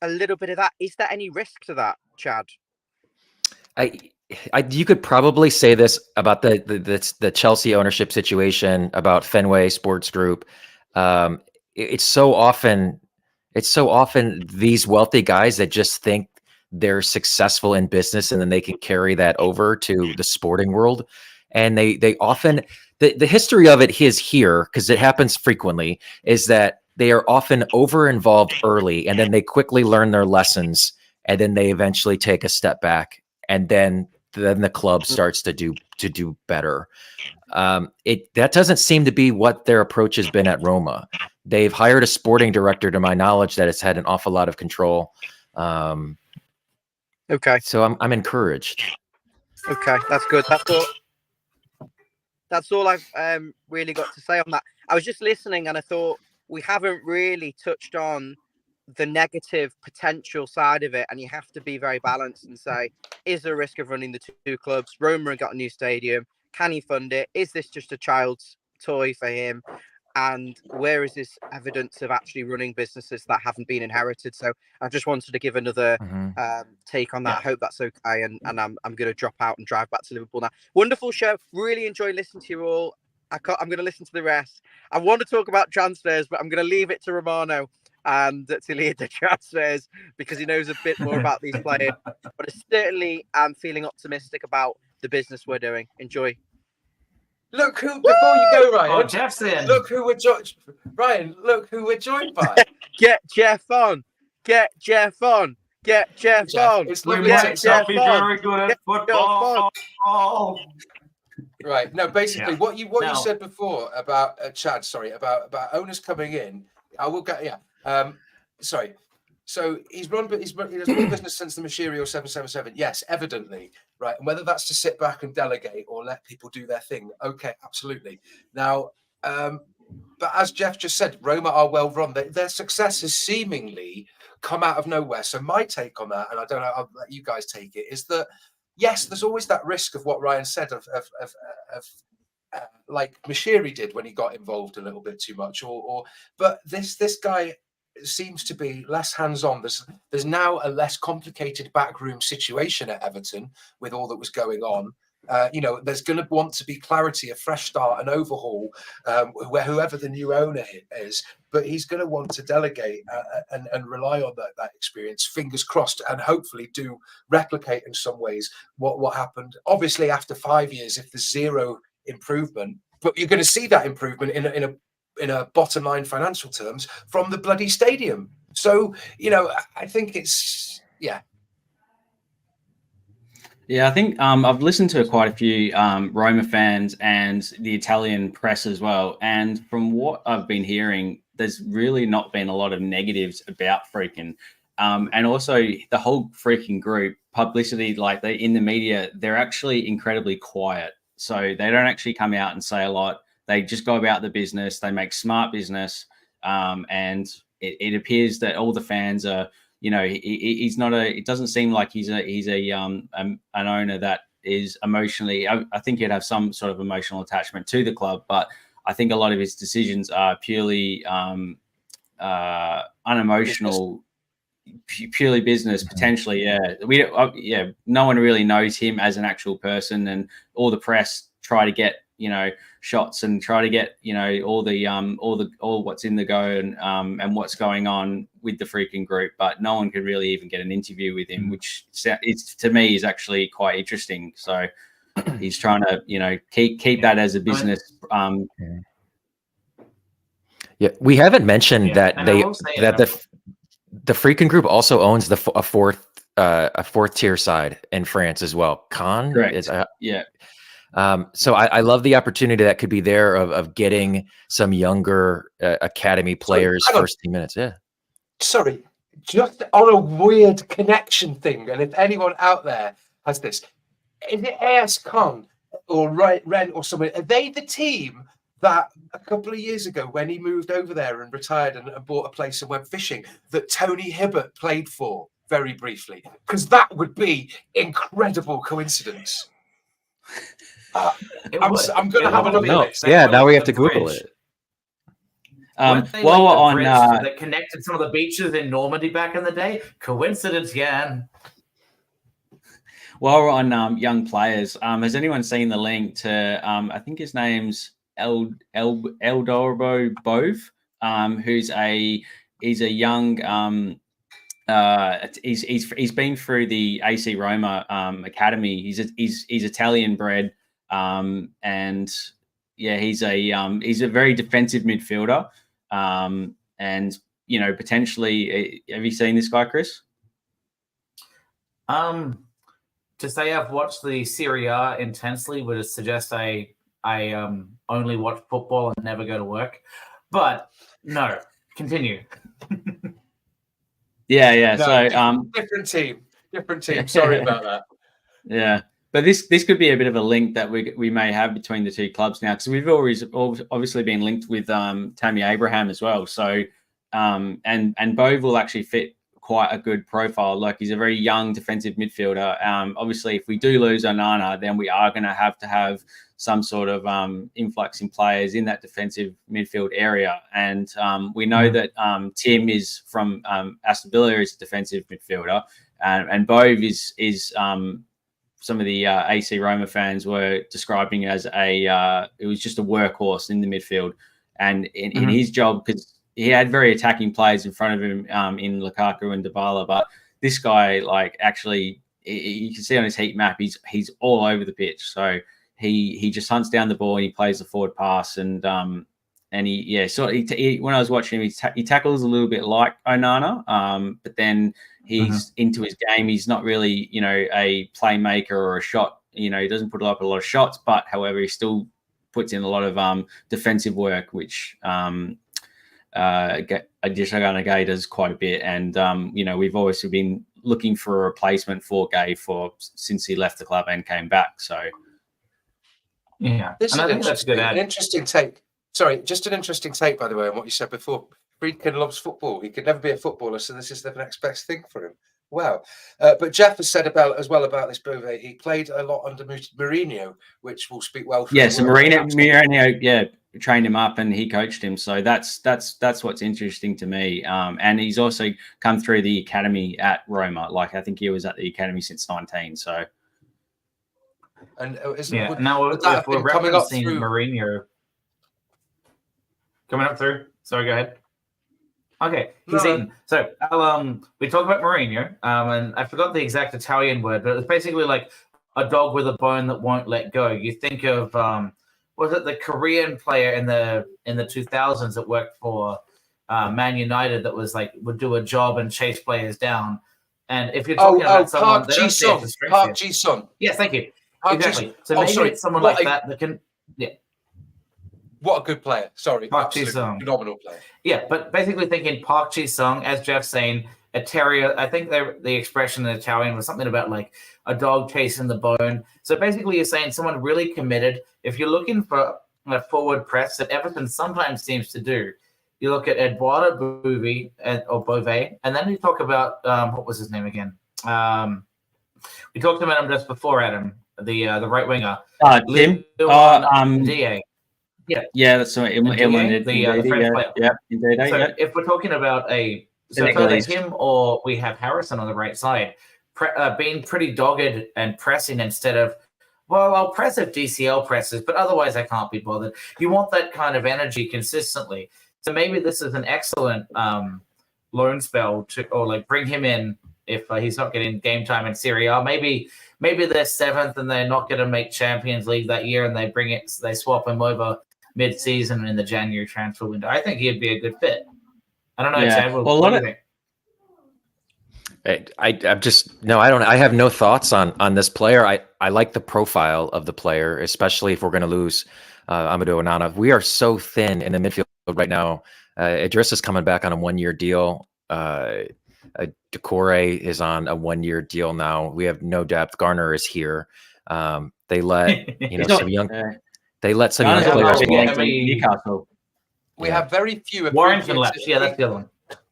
a little bit of that? Is there any risk to that, Chad? You could probably say this about the Chelsea ownership situation, about Fenway Sports Group. It's so often these wealthy guys that just think they're successful in business, and then they can carry that over to the sporting world. And they often, the history of it is here, because it happens frequently, is that they are often over involved early, and then they quickly learn their lessons, and then they eventually take a step back, and then the club starts to do better. That doesn't seem to be what their approach has been at Roma. They've hired a sporting director, to my knowledge, that has had an awful lot of control. Okay. So I'm encouraged. Okay, that's good. That's all I've really got to say on that. I was just listening, and I thought we haven't really touched on the negative potential side of it, and you have to be very balanced and say, is there a risk of running the two clubs? Roma got a new stadium. Can he fund it? Is this just a child's toy for him? And where is this evidence of actually running businesses that haven't been inherited? So I just wanted to give another take on that. Yeah. I hope that's okay. And I'm going to drop out and drive back to Liverpool now. Wonderful show. Really enjoy listening to you all. I'm going to listen to the rest. I want to talk about transfers, but I'm going to leave it to Romano and to lead the transfers, because he knows a bit more about these players. But I certainly am feeling optimistic about the business we're doing. Enjoy. Look who, before you go, Ryan. Oh, Jeff's in. Look who we're joined. Ryan, look who we're joined by. Get Jeff on. Get Jeff on. Get Jeff on. It's We lovely Yeah, might to not Jeff be on. very good at Jeff football. Right. No, basically, Yeah. what you No. said before about Chad, sorry, about owners coming in. I will get, yeah. Sorry. So he has run business since the Mercurial 777. Yes, evidently, right. And whether that's to sit back and delegate or let people do their thing, okay, absolutely. Now, but as Jeff just said, Roma are well run. Their success has seemingly come out of nowhere. So my take on that, and I don't know, I'll let you guys take it, is that yes, there's always that risk of what Ryan said of like Moshiri did when he got involved a little bit too much, but this guy seems to be less hands-on. There's now a less complicated backroom situation at Everton with all that was going on. There's going to want to be clarity, a fresh start, an overhaul, where whoever the new owner is, but he's going to want to delegate and rely on that experience, fingers crossed, and hopefully do replicate in some ways what happened. Obviously, after 5 years, if there's zero improvement, but you're going to see that improvement in a bottom line financial terms from the bloody stadium. So, I think it's, yeah. Yeah, I think I've listened to quite a few Roma fans and the Italian press as well. And from what I've been hearing, there's really not been a lot of negatives about Friedkin. And also the whole Friedkin group, publicity, like they in the media, they're actually incredibly quiet. So they don't actually come out and say a lot. They just go about the business. They make smart business. And it appears that all the fans are, he's not it doesn't seem like he's an owner that is emotionally, I think he'd have some sort of emotional attachment to the club, but I think a lot of his decisions are purely unemotional, purely business potentially. Yeah. No one really knows him as an actual person, and all the press try to get, shots and try to get, all what's in the go and what's going on with the Friedkin group, but no one could really even get an interview with him, which is, to me, is actually quite interesting. So he's trying to, keep that as a business. Yeah, we haven't mentioned that and the I will say Friedkin group also owns a fourth a fourth tier side in France as well. Caen Correct. is Yeah. so I love the opportunity that could be there of getting some younger academy players hang on. first team minutes. Yeah. Sorry, just on a weird connection thing, and if anyone out there has this, is it AS Con or Ren or something? Are they the team that a couple of years ago, when he moved over there and retired and bought a place and went fishing, that Tony Hibbert played for very briefly? Because that would be incredible coincidence. I'm going to have a look at this. Yeah, now we have to Google it. While While we're on, that connected some of the beaches in Normandy back in the day. Coincidence, Yann. while we're on young players, has anyone seen the link to? I think his name's Eldorbo Bove, who's he's a young he's been through the AC Roma academy. He's Italian bred, and yeah, he's a very defensive midfielder, and you know, potentially, have you seen this guy, Chris? To say I've watched the Serie A intensely would suggest I only watch football and never go to work, but no, continue. Yeah. No, So different team. Sorry about that. Yeah, but this could be a bit of a link that we may have between the two clubs now, because we've always obviously been linked with Tammy Abraham as well. So and Bove will actually fit quite a good profile. Like, he's a very young defensive midfielder. Obviously, if we do lose Onana, then we are going to have some sort of influx in players in that defensive midfield area. And we know that Tim is from Aston Villa, is a defensive midfielder, and Bove is some of the AC Roma fans were describing as it was just a workhorse in the midfield, and in his job, because he had very attacking players in front of him in Lukaku and Dybala, but this guy, like, actually, you can see on his heat map, he's all over the pitch. So he just hunts down the ball and he plays the forward pass, and when I was watching him, he tackles a little bit like Onana, but then he's into his game. He's not really, you know, a playmaker or a shot. You know, he doesn't put up a lot of shots, but however, he still puts in a lot of defensive work, which Adesanya Gay does quite a bit. And you know, we've always been looking for a replacement for Gay since he left the club and came back. So yeah, this and is an interesting take. Sorry, just an interesting take, by the way, on what you said before. Friedkin loves football. He could never be a footballer, so this is the next best thing for him. Wow. But Jeff has said about this Bove. He played a lot under Mourinho, which will speak well for him. So Mourinho, yeah, trained him up and he coached him. So that's what's interesting to me. And he's also come through the academy at Roma. Like, I think he was at the academy since 19. So. And now if we're referencing Mourinho coming up through. Sorry, go ahead. Okay, he's eaten. So we talk about Mourinho, and I forgot the exact Italian word, but it's basically like a dog with a bone that won't let go. You think of was it the Korean player in the 2000s that worked for Man United that was like would do a job and chase players down. And if you're talking about someone, Park Ji-sung. Yes, thank you. Exactly. So maybe it's someone like that can, What a good player. Sorry. Park Ji-sung. Phenomenal player. Yeah, but basically thinking Park Ji-sung, as Jeff's saying, a terrier. I think the expression in Italian was something about like a dog chasing the bone. So basically you're saying someone really committed. If you're looking for a forward press that Everton sometimes seems to do, you look at Eduardo Bove, and then you talk about, what was his name again? We talked about him just before, Adam, the right winger. Tim? DA. Yeah, that's right. The French player. Yeah, indeed. So if we're talking about him, or we have Harrison on the right side, being pretty dogged and pressing instead of, well, I'll press if DCL presses, but otherwise I can't be bothered. You want that kind of energy consistently. So maybe this is an excellent loan spell or bring him in if he's not getting game time in Serie A. Maybe they're seventh and they're not going to make Champions League that year, and they swap him over mid-season in the January transfer window. I think he'd be a good fit. I don't know, Chad. What do you think? I'm just no. I don't. I have no thoughts on this player. I like the profile of the player, especially if we're going to lose Amadou Onana. We are so thin in the midfield right now. Idrissa's coming back on a 1-year deal. Decore is on a 1-year deal now. We have no depth. Garner is here. They let some young. They let some young players walk. Newcastle. We have very few. Warrington left. Yeah, that's the other one.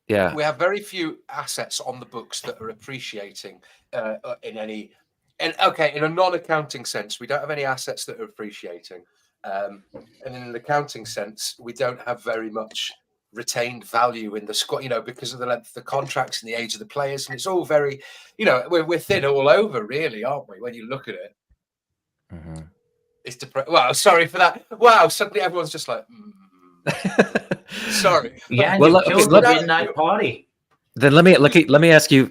Yeah, we have very few assets on the books that are appreciating in a non-accounting sense. We don't have any assets that are appreciating, and in an accounting sense, we don't have very much retained value in the squad. Because of the length of the contracts and the age of the players, and it's all very, we're thin all over, really, aren't we? When you look at it, it's depressing. Wow, sorry for that. Wow, suddenly everyone's just like. Sorry. Yeah, well, the midnight party. Then let me ask you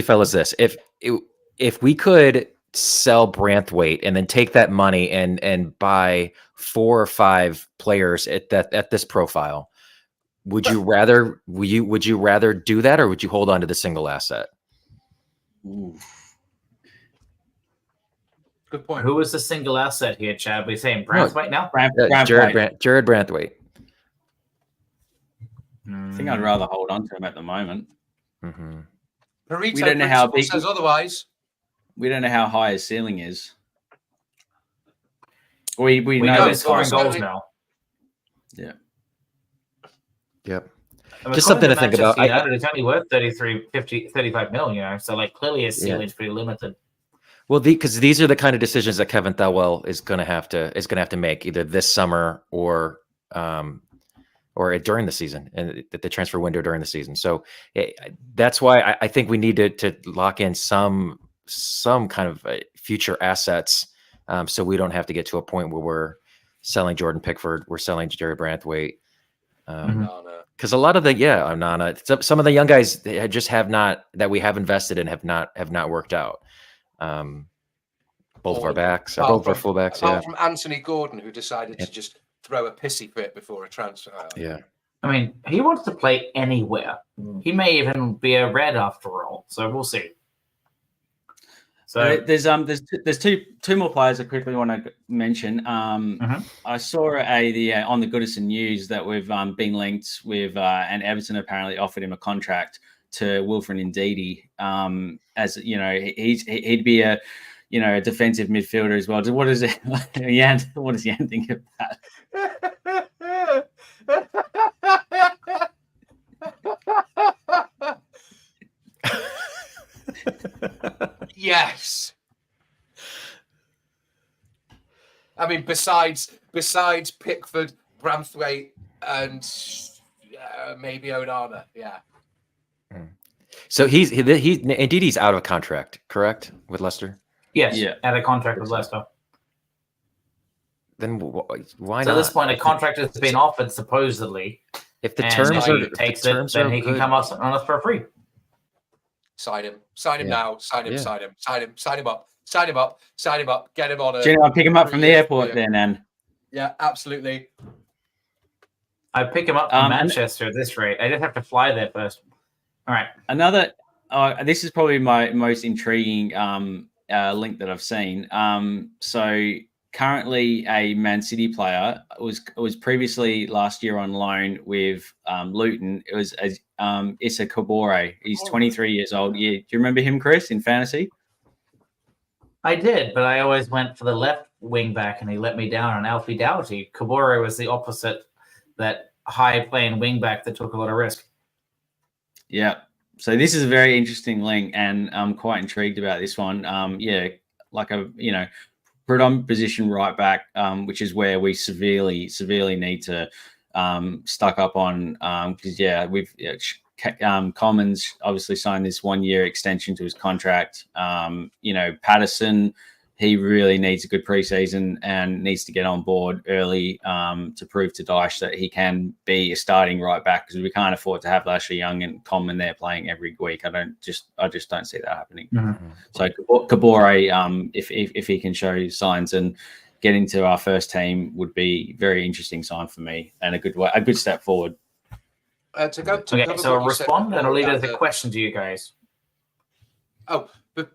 fellas this: if we could sell Branthwaite and then take that money and buy 4 or 5 players at this profile, would you rather do that, or would you hold on to the single asset? Ooh. Good point. Who is the single asset here, Chad? We're saying Branthwaite now? Jared Branthwaite. I think I'd rather hold on to him at the moment. Mm-hmm. We don't know how big says otherwise. We don't know how high his ceiling is. We know he's scoring goals now. Yeah. Yep. Just something to think about. It's only worth 35 million, so clearly his ceiling's pretty limited. Well, because these are the kind of decisions that Kevin Thelwell is going to have to make either this summer or during the season, and the transfer window during the season. So that's why I think we need to lock in some kind of future assets, so we don't have to get to a point where we're selling Jordan Pickford, we're selling Jared Branthwaite, because a lot of Onana, some of the young guys just that we have invested in have not worked out. Both of our backs, both of our fullbacks. Apart from Anthony Gordon, who decided to just throw a pissy fit before a transfer. Yeah. I mean, he wants to play anywhere. He may even be a red after all. So we'll see. So there's two more players I quickly want to mention. I saw on the Goodison News that we've been linked with, and Everton apparently offered him a contract to Wilfred Ndidi. As he'd be a defensive midfielder as well. What is it, Yann? What does Yann think of that? Yes. I mean, besides Pickford, Branthwaite, and maybe Onana, yeah. So he's Ndidi's out of contract, correct, with Leicester? Yes, out of contract with Leicester. Then why not? So at this point, a contract has been offered supposedly. If the terms are then he can come on us for free. Sign him now. Sign him up. Get him on. I'll pick him up from the airport then, and yeah, absolutely. I pick him up from Manchester at this rate. I just have to fly there first. All right. Another. This is probably my most intriguing link that I've seen. So currently a Man City player was previously last year on loan with Luton. It was Issa Kabore. He's 23 years old. Yeah, do you remember him, Chris, in fantasy? I did, but I always went for the left wing back, and he let me down on Alfie Doughty. Kabore was the opposite, that high-playing wing back that took a lot of risk. Yeah. So this is a very interesting link, and I'm quite intrigued about this one. Like a predominant position right back, which is where we severely need to stock up on. Because we've Commons obviously signed this 1-year extension to his contract. Patterson, he really needs a good preseason and needs to get on board early to prove to Dyche that he can be a starting right back, because we can't afford to have Ashley Young and Common there playing every week. I just don't see that happening. Mm-hmm. So Kabore, if he can show signs and get into our first team, would be a very interesting sign for me and a good step forward. So I'll respond and I'll leave it as a question to you guys. Oh, but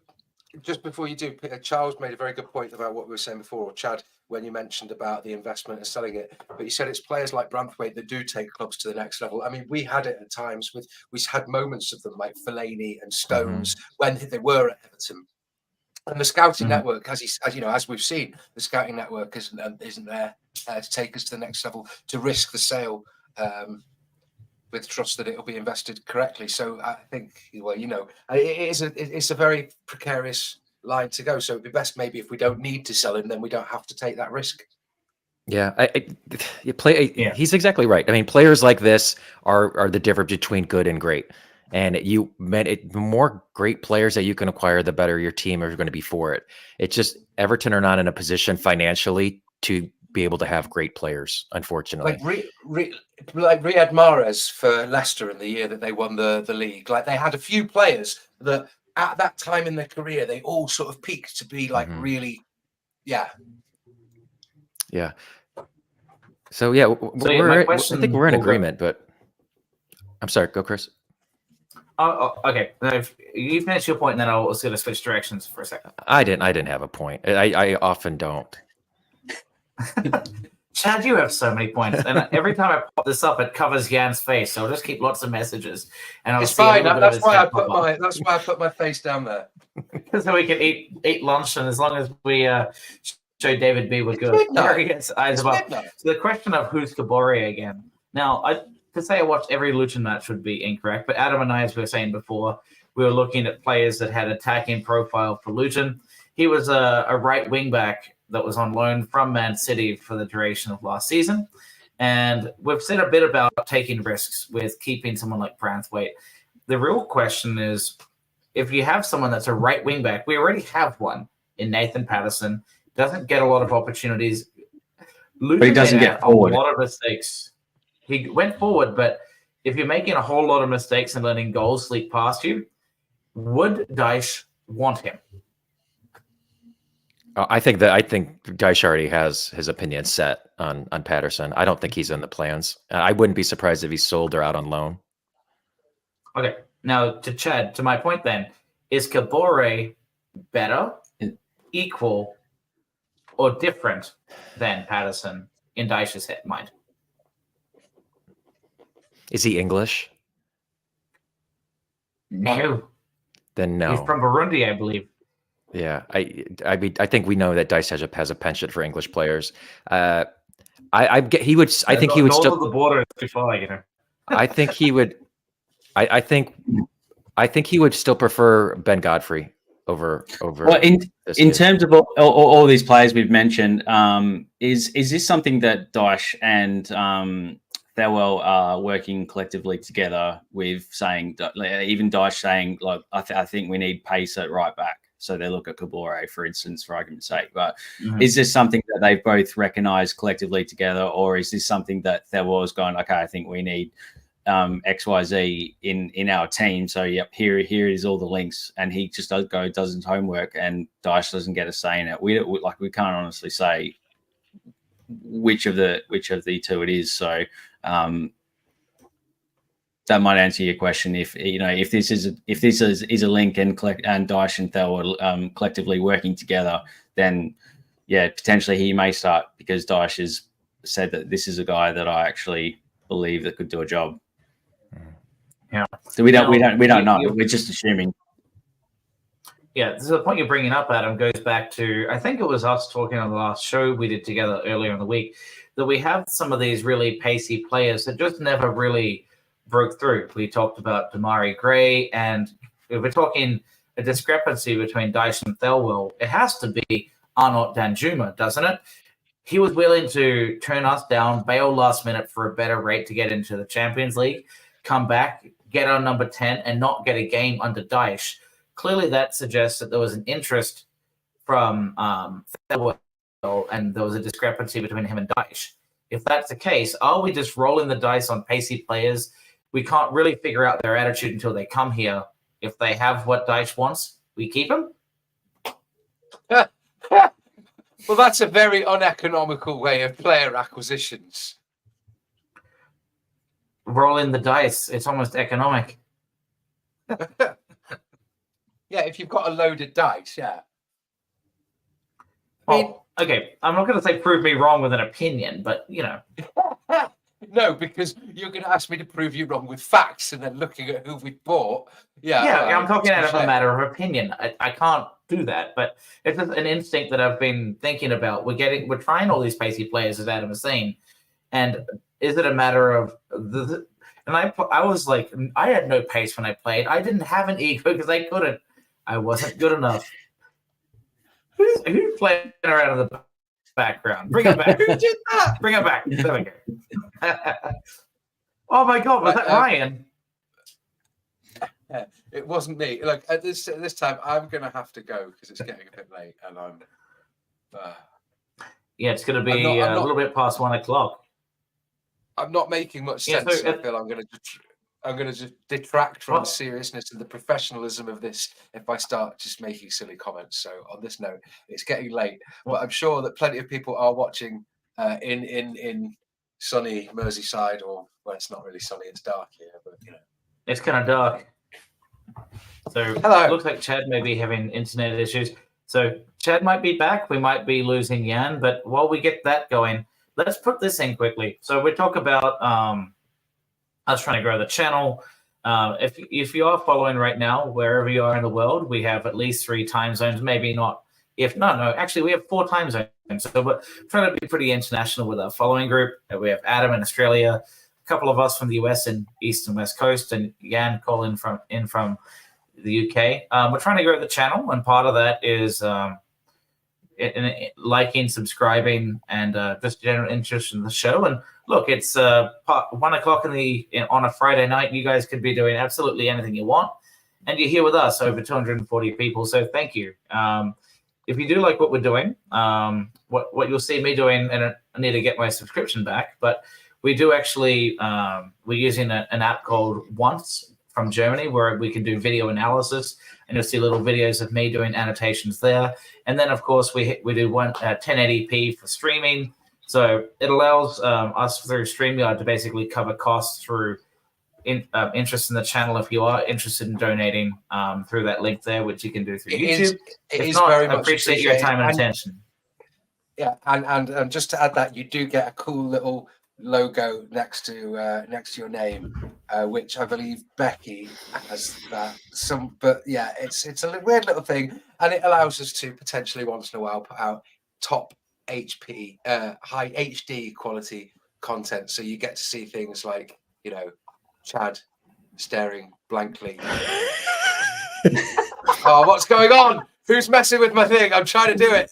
just before you do, Charles made a very good point about what we were saying before, or Chad, when you mentioned about the investment and selling it. But you said it's players like Branthwaite that do take clubs to the next level. I mean, we had it at times we had moments of them like Fellaini and Stones when they were at Everton. And the scouting network, as you know, as we've seen, the scouting network isn't there to take us to the next level, to risk the sale with trust that it will be invested correctly. So I think, well, you know, it's a very precarious line to go. So it'd be best maybe if we don't need to sell him, then we don't have to take that risk. Yeah, he's exactly right. I mean, players like this are the difference between good and great. And the more great players that you can acquire, the better your team are going to be for it. It's just Everton are not in a position financially to be able to have great players, unfortunately. Like Riyad Mahrez for Leicester in the year that they won the league. Like they had a few players that at that time in their career, they all sort of peaked to be like really, yeah. So yeah, I think we're in agreement. But I'm sorry, go Chris. Okay. If you finish your point, and then I was going to switch directions for a second. I didn't have a point. I often don't. Chad, you have so many points, and every time I pop this up, it covers Yann's face. So I'll just keep lots of messages, and I'll it's see fine. That's why I put my face down there, so we can eat lunch, and as long as we show David B, we're good. He gets eyes above. So the question of who's Kabore again? Now, to say I watched every Luton match would be incorrect, but Adam and I, as we were saying before, we were looking at players that had attacking profile for Luton. He was a right wing back that was on loan from Man City for the duration of last season. And we've said a bit about taking risks with keeping someone like Branthwaite. The real question is, if you have someone that's a right wing back, we already have one in Nathan Patterson, doesn't get a lot of opportunities. Luton but he doesn't get forward. A lot of mistakes. He went forward, but if you're making a whole lot of mistakes and letting goals slip past you, would Dyche want him? I think Dyche already has his opinion set on Patterson. I don't think he's in the plans. I wouldn't be surprised if he's sold or out on loan. Okay. Now, to Chad, to my point then, is Kabore better, equal, or different than Patterson in Dyche's mind? Is he English? No. Then no. He's from Burundi, I believe. Yeah, I think we know that Dyche has a penchant for English players. I think he would still. The border is too far, you know. I think he would. I think he would still prefer Ben Godfrey over. Well, in terms of all these players we've mentioned, is this something that Dyche and Thelwell are working collectively together with, saying, even Dyche saying, like, I think we need pace at right back. So they look at Kabore, for instance, for argument's sake. But is this something that they've both recognised collectively together, or is this something that Thelwell's gone, okay, I think we need XYZ in our team. So yep, here is all the links, and he just does his homework, and Dyche doesn't get a say in it. We can't honestly say which of the two it is. So that might answer your question. If this is a link and Dyche and Thel are collectively working together, then yeah, potentially he may start, because Dyche has said that this is a guy that I actually believe that could do a job. Yeah. So we don't know. We're just assuming. Yeah, so the point you're bringing up, Adam, goes back to, I think it was us talking on the last show we did together earlier in the week, that we have some of these really pacey players that just never really broke through. We talked about Damari Gray, and if we're talking a discrepancy between Dyche and Thelwell, it has to be Arnaut Danjuma, doesn't it? He was willing to turn us down, bail last minute for a better rate to get into the Champions League, come back, get on number 10, and not get a game under Dyche. Clearly, that suggests that there was an interest from Thelwell, and there was a discrepancy between him and Dyche. If that's the case, are we just rolling the dice on pacey players? We can't really figure out their attitude until they come here. If they have what Dyche wants, we keep them? Well, that's a very uneconomical way of player acquisitions. Rolling the dice. It's almost economic. Yeah, if you've got a loaded dice, yeah. Well, okay, I'm not going to say prove me wrong with an opinion, but you know. No, because you're going to ask me to prove you wrong with facts and then looking at who we bought. Yeah, Yeah, right, I'm talking out of a touche. matter of opinion. I can't do that, but it's just an instinct that I've been thinking about. We're trying all these pacey players, as Adam was saying, and is it a matter of the? And I was like, I had no pace when I played. I didn't have an ego because I couldn't. I wasn't good enough. Who's playing around in the background? Bring it back. Who did that? Bring it back. There we go. Oh my God, was that Ryan? Yeah, it wasn't me. Look, at this time, I'm going to have to go because it's getting a bit late, and I'm. Yeah, it's going to be I'm not- a little bit past 1 o'clock. I'm not making much Yeah, sense. so, I feel I'm going to just detract from the seriousness and the professionalism of this if I start just making silly comments. So on this note, it's getting late, but I'm sure that plenty of people are watching in sunny Merseyside, or well, it's not really sunny; it's dark here, but you know, It's kind of dark. So Hello. It looks like Chad may be having internet issues. So Chad might be back. We might be losing Yann, but while we get that going, let's put this in quickly. So we talk about us trying to grow the channel. If you are following right now, wherever you are in the world, we have at least 3 time zones, maybe not. Actually, we have 4 time zones. So we're trying to be pretty international with our following group. We have Adam in Australia, a couple of us from the US and East and West Coast, and Yann calling from the UK. We're trying to grow the channel, and part of that is liking, subscribing, and just general interest in the show. And look, it's 1 o'clock on a Friday night. You guys could be doing absolutely anything you want, and you're here with us, over 240 people. So thank you. If you do like what we're doing, what you'll see me doing, and I need to get my subscription back, but we do actually, we're using an app called Once from Germany, where we can do video analysis, and you'll see little videos of me doing annotations there. And then, of course, we do 1080p for streaming. So it allows us through StreamYard to basically cover costs through interest in the channel if you are interested in donating through that link there, which you can do through YouTube. It If is not, very I much appreciate your time and appreciated. attention. Yeah, and just to add that, you do get a cool little logo next to your name, which I believe Becky has that. But yeah, it's a weird little thing, and it allows us to potentially once in a while put out top high HD quality content. So you get to see things like, you know, Chad staring blankly. Oh, what's going on? Who's messing with my thing? I'm trying to do it.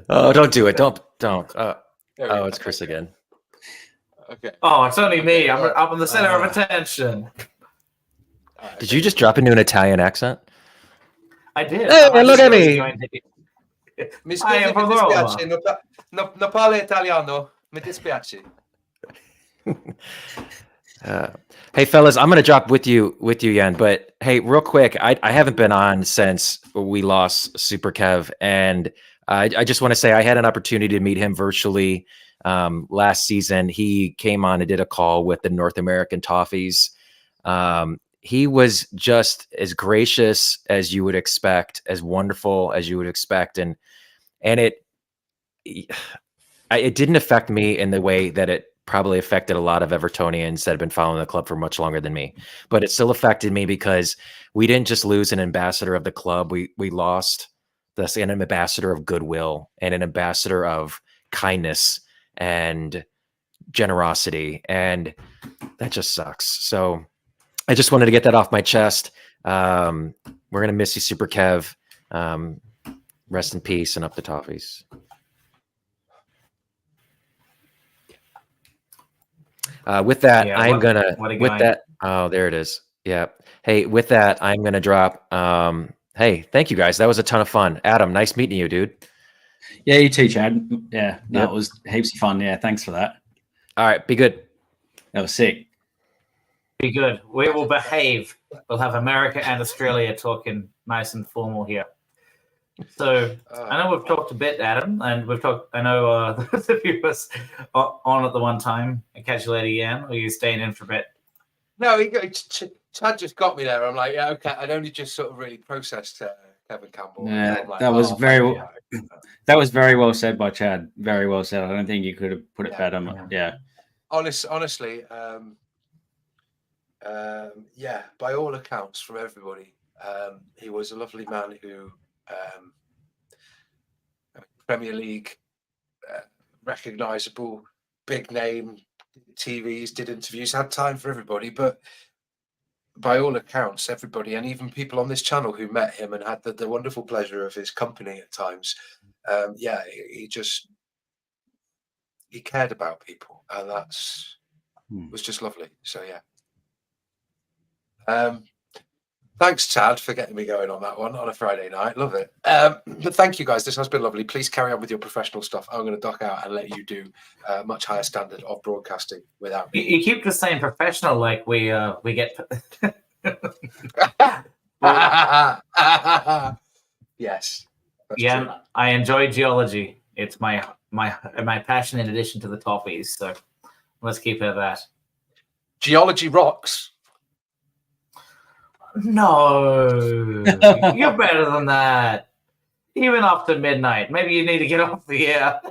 Oh, don't do it. Don't. It's Okay, Chris again. Okay. Oh, it's only me. I'm well, up in the center of attention. Did you just drop into an Italian accent? I did. Hey, I'm look at actually me. going to- Mi I scusi, am mi from Roma. dispiace, non parlo italiano, mi dispiace. Hey, fellas, I'm gonna drop with you, Yann. But hey, real quick, I haven't been on since we lost Super Kev, and I just want to say I had an opportunity to meet him virtually last season. He came on and did a call with the North American Toffees. He was just as gracious as you would expect, as wonderful as you would expect, and it didn't affect me in the way that it probably affected a lot of Evertonians that have been following the club for much longer than me. But it still affected me because we didn't just lose an ambassador of the club. We lost an ambassador of goodwill and an ambassador of kindness and generosity. And that just sucks. So I just wanted to get that off my chest. We're going to miss you, Super Kev. Rest in peace and up the Toffees. With that, Yeah, I'm gonna. what a With guy. that, oh, there it is. Yeah. Hey, with that, I'm gonna drop. Hey, thank you guys. That was a ton of fun. Adam, nice meeting you, dude. Yeah, you too, Chad. Yeah, Yep. it was heaps of fun. Yeah, thanks for that. All right, be good. That was sick. Be good. We will behave. We'll have America and Australia talking nice and formal here. So I know we've talked a bit, Adam, and we've talked. I know the viewers on at the one time. I catch you later, Yann. Or are you staying in for a bit? No, Chad just got me there. I'm like, yeah, okay. I'd only just sort of really processed Kevin Campbell. Yeah, I'm like, that was oh, very thank you. that was very well said by Chad. Very well said. I don't think you could have put it better. Yeah. Honestly, yeah, by all accounts from everybody, he was a lovely man who Premier League recognisable, big name, TVs, did interviews, had time for everybody, but by all accounts, everybody, and even people on this channel who met him and had the wonderful pleasure of his company at times, yeah, he cared about people, and was just lovely. So yeah. Thanks, Chad, for getting me going on that one on a Friday night. Love it. But thank you, guys. This has been lovely. Please carry on with your professional stuff. I'm going to duck out and let you do a much higher standard of broadcasting without me. You keep just saying professional like we get. Yes. Yeah, I enjoy geology. It's my passion in addition to the Toffees. So let's keep it at that. Geology rocks. No, you're better than that. Even after midnight, maybe you need to get off the air.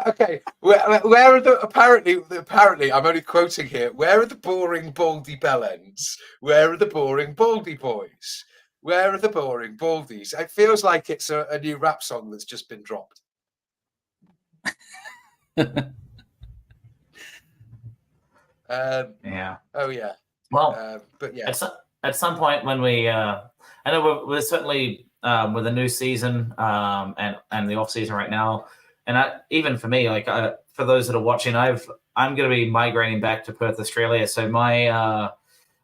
Okay, where are the apparently? I'm only quoting here. Where are the boring baldy bellends? Where are the boring baldy boys? Where are the boring baldies? It feels like it's a new rap song that's just been dropped. Yeah. Oh yeah. Well, but yeah. At some point when we, I know we're certainly with a new season and the off season right now, and even for me, like for those that are watching, I'm going to be migrating back to Perth, Australia. So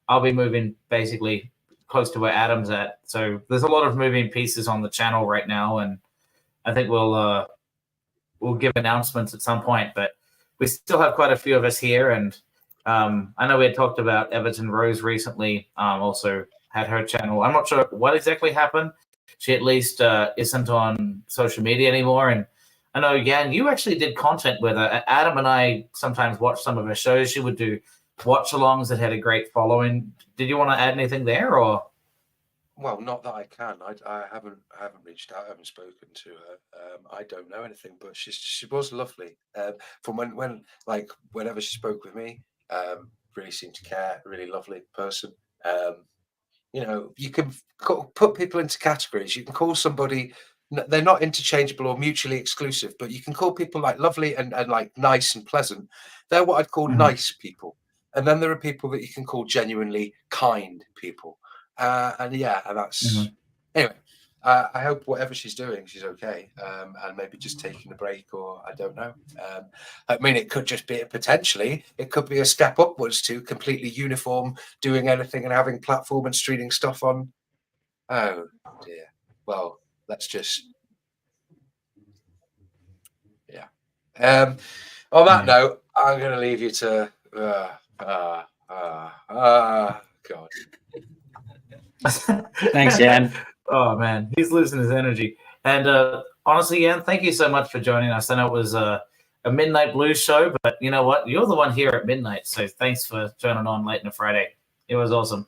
I'll be moving basically close to where Adam's at. So there's a lot of moving pieces on the channel right now, and I think we'll give announcements at some point. But we still have quite a few of us here, and I know we had talked about Everton Rose recently. Also had her channel. I'm not sure what exactly happened. She at least isn't on social media anymore. And I know, Yann, you actually did content with her. Adam and I sometimes watch some of her shows. She would do watch-alongs that had a great following. Did you want to add anything there, or? Well, not that I can. I haven't reached out. I haven't spoken to her. I don't know anything, but she was lovely. From whenever she spoke with me, really seemed to care. Really lovely person. You know, you can put people into categories. You can call somebody. They're not interchangeable or mutually exclusive, but you can call people like lovely and like nice and pleasant. They're what I'd call nice people. And then there are people that you can call genuinely kind people. And that's anyway. I hope whatever she's doing, she's okay, and maybe just taking a break, or I don't know. I mean, it could just be potentially. It could be a step upwards to completely uniform, doing anything and having platform and streaming stuff on. Oh dear. Well, let's just On that note, I'm going to leave you to. God. Thanks, Yann. Oh man, he's losing his energy. And honestly, Yann, thank you so much for joining us. I know it was a midnight blues show, but you know what? You're the one here at midnight, so thanks for joining on late on a Friday. It was awesome.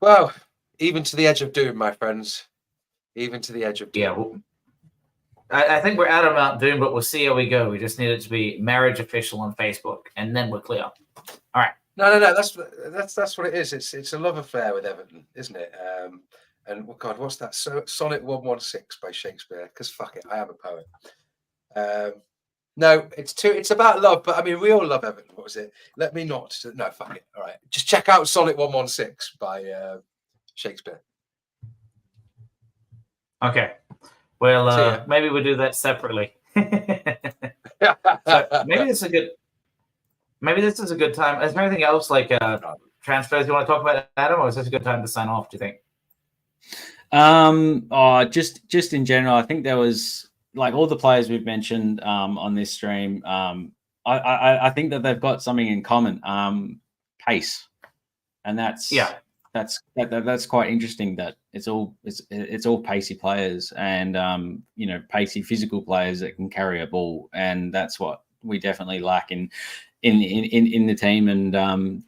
Well, even to the edge of doom, my friends. Even to the edge of doom. Yeah, well, I think we're out of Mount Doom, but we'll see how we go. We just need it to be marriage official on Facebook, and then we're clear. All right. No. That's what it is. It's a love affair with Everton, isn't it? And God, what's that? Sonnet 116 by Shakespeare. Because fuck it, I am a poet. No, it's about love, but I mean, we all love Everton. What was it? Let me not. No, fuck it. All right, just check out Sonnet 116 by Shakespeare. Okay. Well, maybe we'll do that separately. So maybe this is a good time. Is there anything else like transfers you want to talk about, Adam, or is this a good time to sign off, do you think? Just in general, I think there was like all the players we've mentioned on this stream. I think that they've got something in common. Pace, and that's quite interesting. That it's all pacey players and pacey physical players that can carry a ball, and that's what we definitely lack in the team. And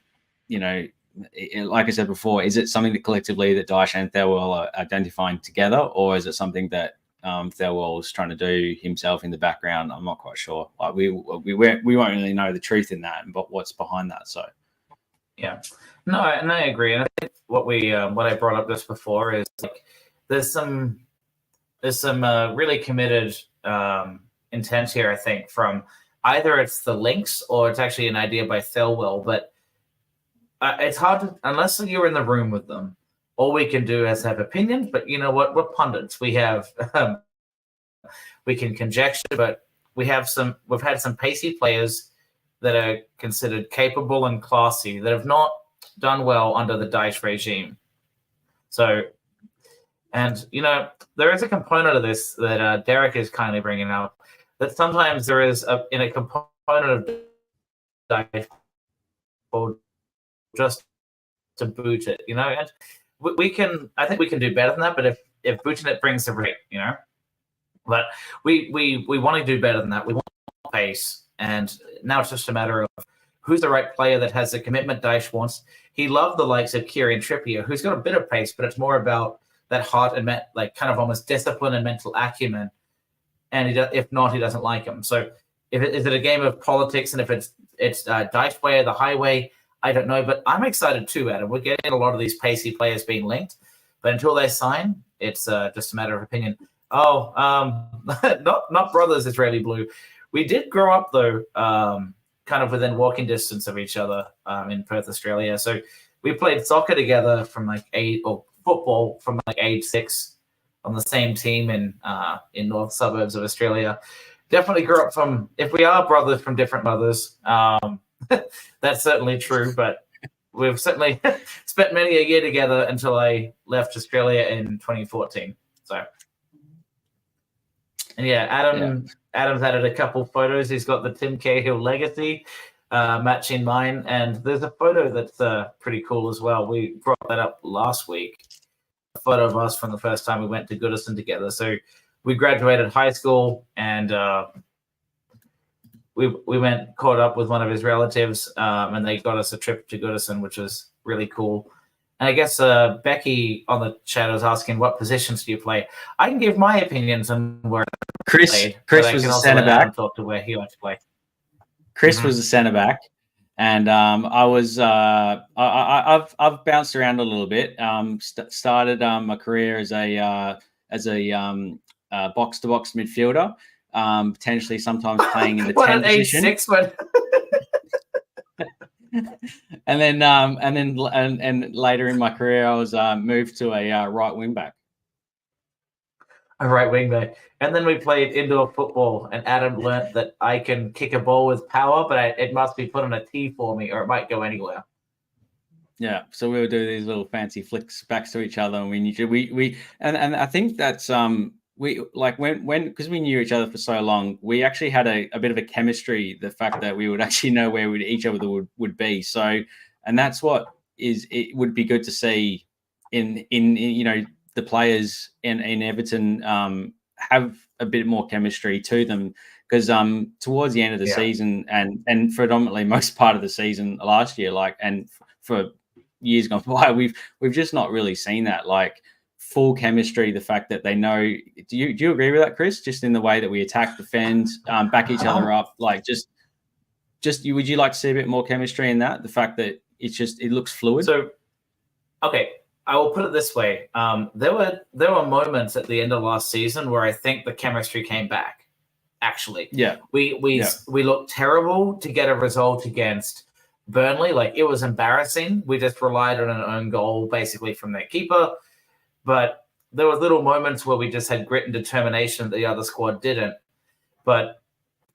like I said before, is it something that collectively that Dyche and Thelwell are identifying together, or is it something that Thelwell is trying to do himself in the background? I'm not quite sure. Like we won't really know the truth in that, but what's behind that. So yeah, no, and I agree. And I think what I brought up just before is like there's some really committed intent here. I think from either it's the links or it's actually an idea by Thelwell, but it's hard to, unless you're in the room with them. All we can do is have opinions, but you know what? We're pundits. We have we can conjecture, but we've had some pacey players that are considered capable and classy that have not done well under the Dyche regime. So, and you know, there is a component of this that Derek is kindly bringing up, that sometimes there is a component of Dyche just to boot it, you know, and I think we can do better than that, but if booting it brings the rate, you know, but we want to do better than that. We want pace, and now it's just a matter of who's the right player that has the commitment Dyche wants. He loved the likes of Kieran Trippier, who's got a bit of pace, but it's more about that heart and like kind of almost discipline and mental acumen. And if not, he doesn't like him. So is it a game of politics, and if it's Dyche way or the highway, I don't know. But I'm excited too, Adam. We're getting a lot of these pacey players being linked, but until they sign, it's just a matter of opinion. Oh, not brothers Israeli Blue. We did grow up though, kind of within walking distance of each other in Perth, Australia. So we played soccer together from like football from like age 6 on the same team in north suburbs of Australia. Definitely grew up from, if we are brothers from different mothers, that's certainly true. But we've certainly spent many a year together until I left Australia in 2014. So, and yeah, Adam's added a couple photos. He's got the Tim Cahill legacy matching mine, and there's a photo that's pretty cool as well. We brought that up last week. A photo of us from the first time we went to Goodison together. So we graduated high school, and we went caught up with one of his relatives, and they got us a trip to Goodison, which was really cool. And I guess Becky on the chat was asking, what positions do you play? I can give my opinions on where Chris was a centre back. Talk to where he likes to play. Chris was a centre back, and I was I've bounced around a little bit. Started my career as a box to box midfielder, potentially sometimes playing in the 10 position. 6 when... and then later in my career, I was moved to a right wing back. A right wing back. And then we played indoor football, and Adam learnt that I can kick a ball with power, but it must be put on a tee for me or it might go anywhere. Yeah, so we would do these little fancy flicks backs to each other, and we I think that's we like when because we knew each other for so long, we actually had a bit of a chemistry. The fact that we would actually know where each other would be. So, and that's what it would be good to see in you know, the players in Everton have a bit more chemistry to them, because towards the end of the season and predominantly most part of the season last year, like, and for years gone by, we've just not really seen that, like, full chemistry. The fact that they know. Do you agree with that, Chris? Just in the way that we attack, defend, back each other up, like just would you like to see a bit more chemistry in that? The fact that it looks fluid. So, okay, I will put it this way: there were moments at the end of last season where I think the chemistry came back. Actually, we looked terrible to get a result against Burnley. Like, it was embarrassing. We just relied on an own goal basically from their keeper. But there were little moments where we just had grit and determination that the other squad didn't. But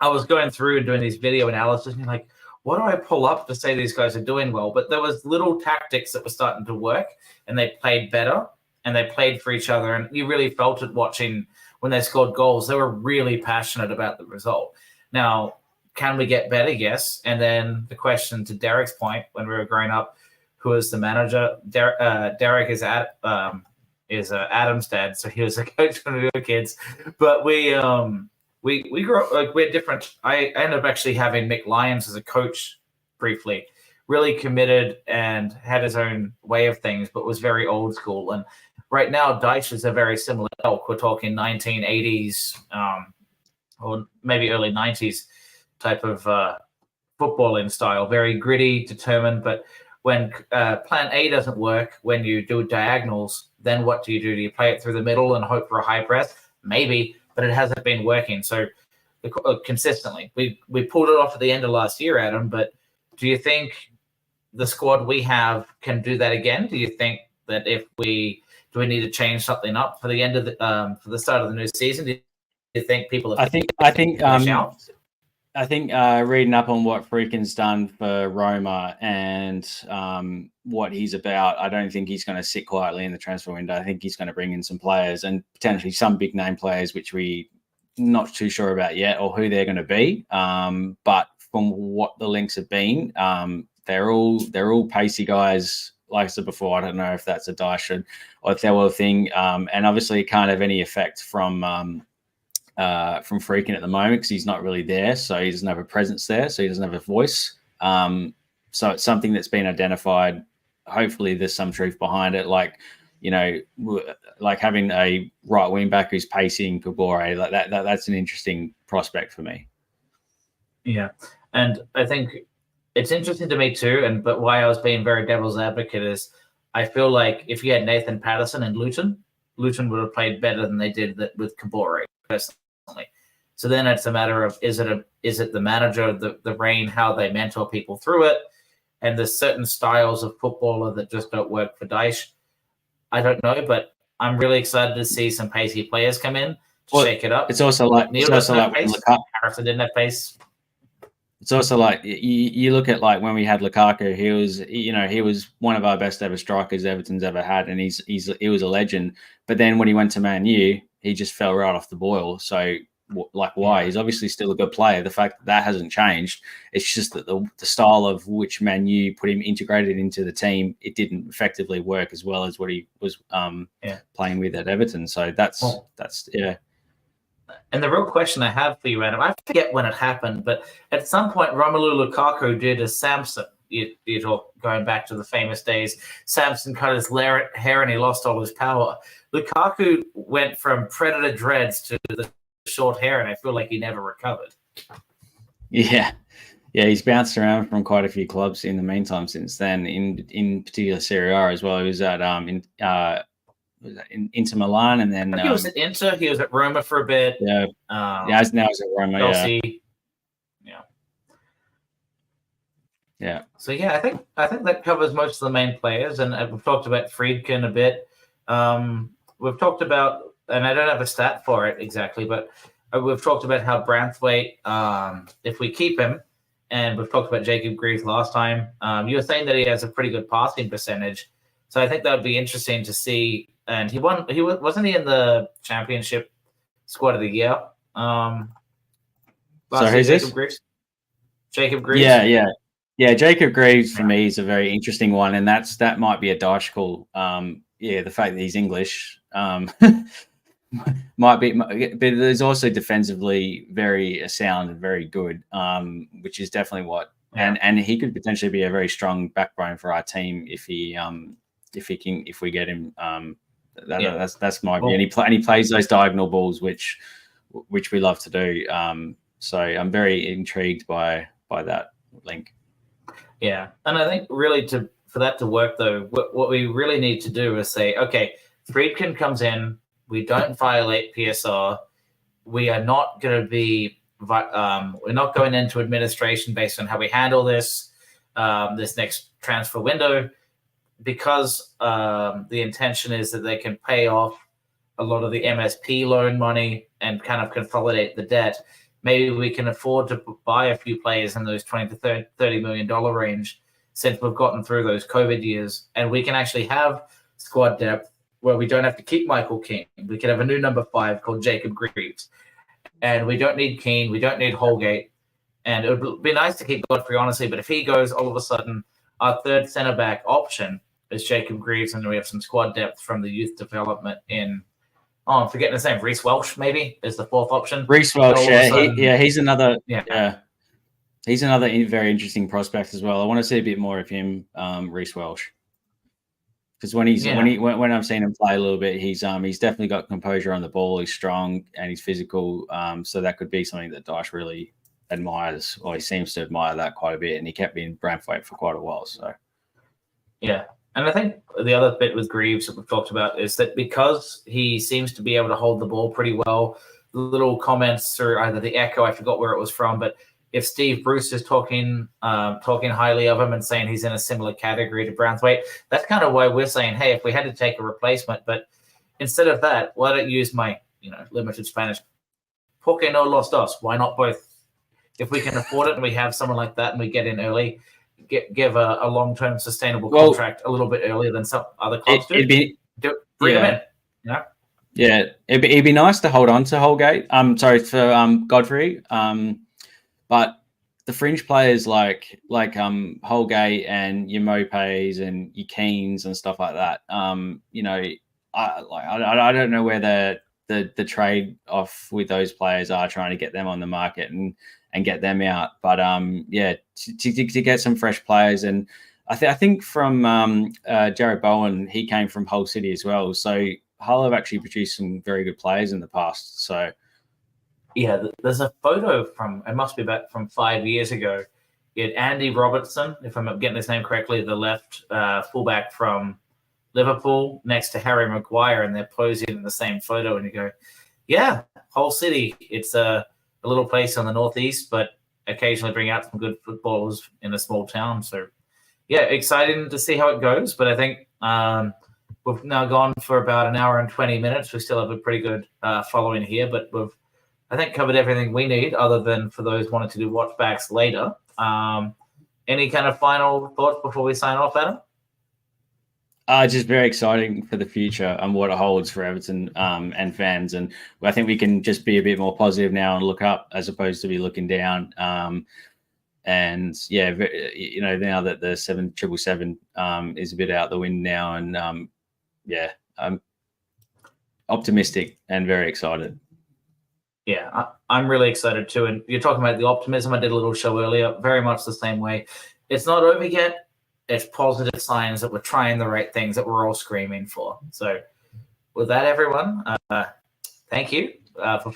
I was going through and doing these video analysis and like, what do I pull up to say these guys are doing well? But there was little tactics that were starting to work, and they played better and they played for each other. And you really felt it watching when they scored goals. They were really passionate about the result. Now, can we get better? Yes. And then the question, to Derek's point, when we were growing up, who was the manager? Derek is Adam's dad, so he was a coach when we were kids. But we grew up, like, we're different. I ended up actually having Mick Lyons as a coach briefly, really committed and had his own way of things, but was very old school. And right now, Dyche is a very similar ilk. We're talking 1980s or maybe early 90s type of footballing style, very gritty, determined. But when plan A doesn't work, when you do diagonals, then what do? Do you play it through the middle and hope for a high press? Maybe, but it hasn't been working. So consistently, we pulled it off at the end of last year, Adam. But do you think the squad we have can do that again? Do you think that do we need to change something up for the end of for the start of the new season? Do you think people? I think reading up on what Friedkin's done for Roma and what he's about, I don't think he's going to sit quietly in the transfer window. I think he's going to bring in some players and potentially some big name players, which we not too sure about yet or who they're going to be. But from what the links have been, they're all pacey guys. Like I said before, I don't know if that's a Dyche or if that were a thing. And obviously, it can't have any effect from Friedkin at the moment because he's not really there, so he doesn't have a presence there, so he doesn't have a voice. So it's something that's been identified. Hopefully, there's some truth behind it. Like, like having a right wing back who's pacing Kabore, like that's an interesting prospect for me. Yeah, and I think it's interesting to me too. But why I was being very devil's advocate is I feel like if you had Nathan Patterson and Luton would have played better than they did with Kabore personally. So then it's a matter of is it the manager, the brain, how they mentor people through it, and there's certain styles of footballer that just don't work for Dyche. I don't know, but I'm really excited to see some pacey players come in to shake it up. It's also like Harrison didn't have pace. It's also like you look at like when we had Lukaku, he was one of our best ever strikers Everton's ever had, and he was a legend. But then when he went to Man U, he just fell right off the boil. So like, why? He's obviously still a good player. The fact that hasn't changed. It's just that the style of which Man U put him integrated into the team, it didn't effectively work as well as what he was playing with at Everton. So that's. And the real question I have for you, Adam, I forget when it happened, but at some point, Romelu Lukaku did a Samson. You talk going back to the famous days. Samson cut his hair and he lost all his power. Lukaku went from predator dreads to the short hair, and I feel like he never recovered. Yeah, he's bounced around from quite a few clubs in the meantime since then. In particular Serie A as well. He was at in Inter Milan, and then he was at Inter. He was at Roma for a bit. Yeah, now he's at Roma. Chelsea. Yeah. So I think that covers most of the main players, and we've talked about Friedkin a bit. We've talked about, and I don't have a stat for it exactly, but we've talked about how Branthwaite, if we keep him, and we've talked about Jacob Greaves last time. You were saying that he has a pretty good passing percentage, so I think that would be interesting to see. And he wasn't he in the championship squad of the year? So who's this? Jacob Greaves. Yeah. Jacob Greaves for me is a very interesting one, and that might be a Dyche call. The fact that he's English might be, but there's also defensively very sound and very good, which is definitely what. And he could potentially be a very strong backbone for our team if we get him. That's my view. And he plays those diagonal balls, which we love to do. So I'm very intrigued by that link. Yeah, and I think really for that to work though, what we really need to do is say, okay, Friedkin comes in, we don't violate PSR, we are not going to be, we're not going into administration based on how we handle this next transfer window, because the intention is that they can pay off a lot of the MSP loan money and kind of consolidate the debt. Maybe we can afford to buy a few players in those $20 to $30 million range since we've gotten through those COVID years, and we can actually have squad depth where we don't have to keep Michael Keane. We can have a new number 5 called Jacob Greaves, and we don't need Keane, we don't need Holgate, and it would be nice to keep Godfrey, honestly, but if he goes, all of a sudden our third centre back option is Jacob Greaves, and we have some squad depth from the youth development in. Oh, I'm forgetting his name. Reece Welsh, maybe, is the fourth option. Reece Welsh, he's another. He's He's another very interesting prospect as well. I want to see a bit more of him, Reece Welsh, because when I'm seeing him play a little bit, he's definitely got composure on the ball. He's strong and he's physical. So that could be something that Dyche really admires, or he seems to admire that quite a bit. And he kept being Braithwaite for quite a while. So yeah. And I think the other bit with Greaves that we've talked about is that because he seems to be able to hold the ball pretty well, little comments through either the Echo, I forgot where it was from, but if Steve Bruce is talking highly of him and saying he's in a similar category to Braithwaite, that's kind of why we're saying, hey, if we had to take a replacement, but instead of that, why don't you use my limited Spanish? Porque no los dos? Why not both? If we can afford it and we have someone like that and we get in early, give a long-term sustainable contract a little bit earlier than some other clubs do. Bring them in. Yeah, it'd be nice to hold on to Holgate. Godfrey. But the fringe players like Holgate and your Mopes and your Keens and stuff like that. I don't know where the trade off with those players are, trying to get them on the market and get them out. But to get some fresh players, and I think from Jared Bowen, he came from Hull City as well. So Hull have actually produced some very good players in the past. So. Yeah, there's a photo it must be back from 5 years ago. You had Andy Robertson, if I'm getting his name correctly, the left fullback from Liverpool, next to Harry Maguire, and they're posing in the same photo. And you go, yeah, Hull City. It's a little place on the northeast, but occasionally bring out some good footballers in a small town. So, yeah, exciting to see how it goes. But I think we've now gone for about an hour and 20 minutes. We still have a pretty good following here, but we've I think covered everything we need, other than for those wanting to do watchbacks later. Any kind of final thoughts before we sign off, Adam? Just very exciting for the future and what it holds for Everton and fans. And I think we can just be a bit more positive now and look up as opposed to be looking down. And yeah, now that the 777 is a bit out the wind now, and I'm optimistic and very excited. Yeah, I'm really excited too. And you're talking about the optimism. I did a little show earlier, very much the same way. It's not over yet. It's positive signs that we're trying the right things that we're all screaming for. So with that, everyone, thank you for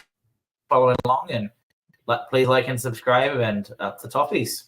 following along, and please like and subscribe, and up to Toffees.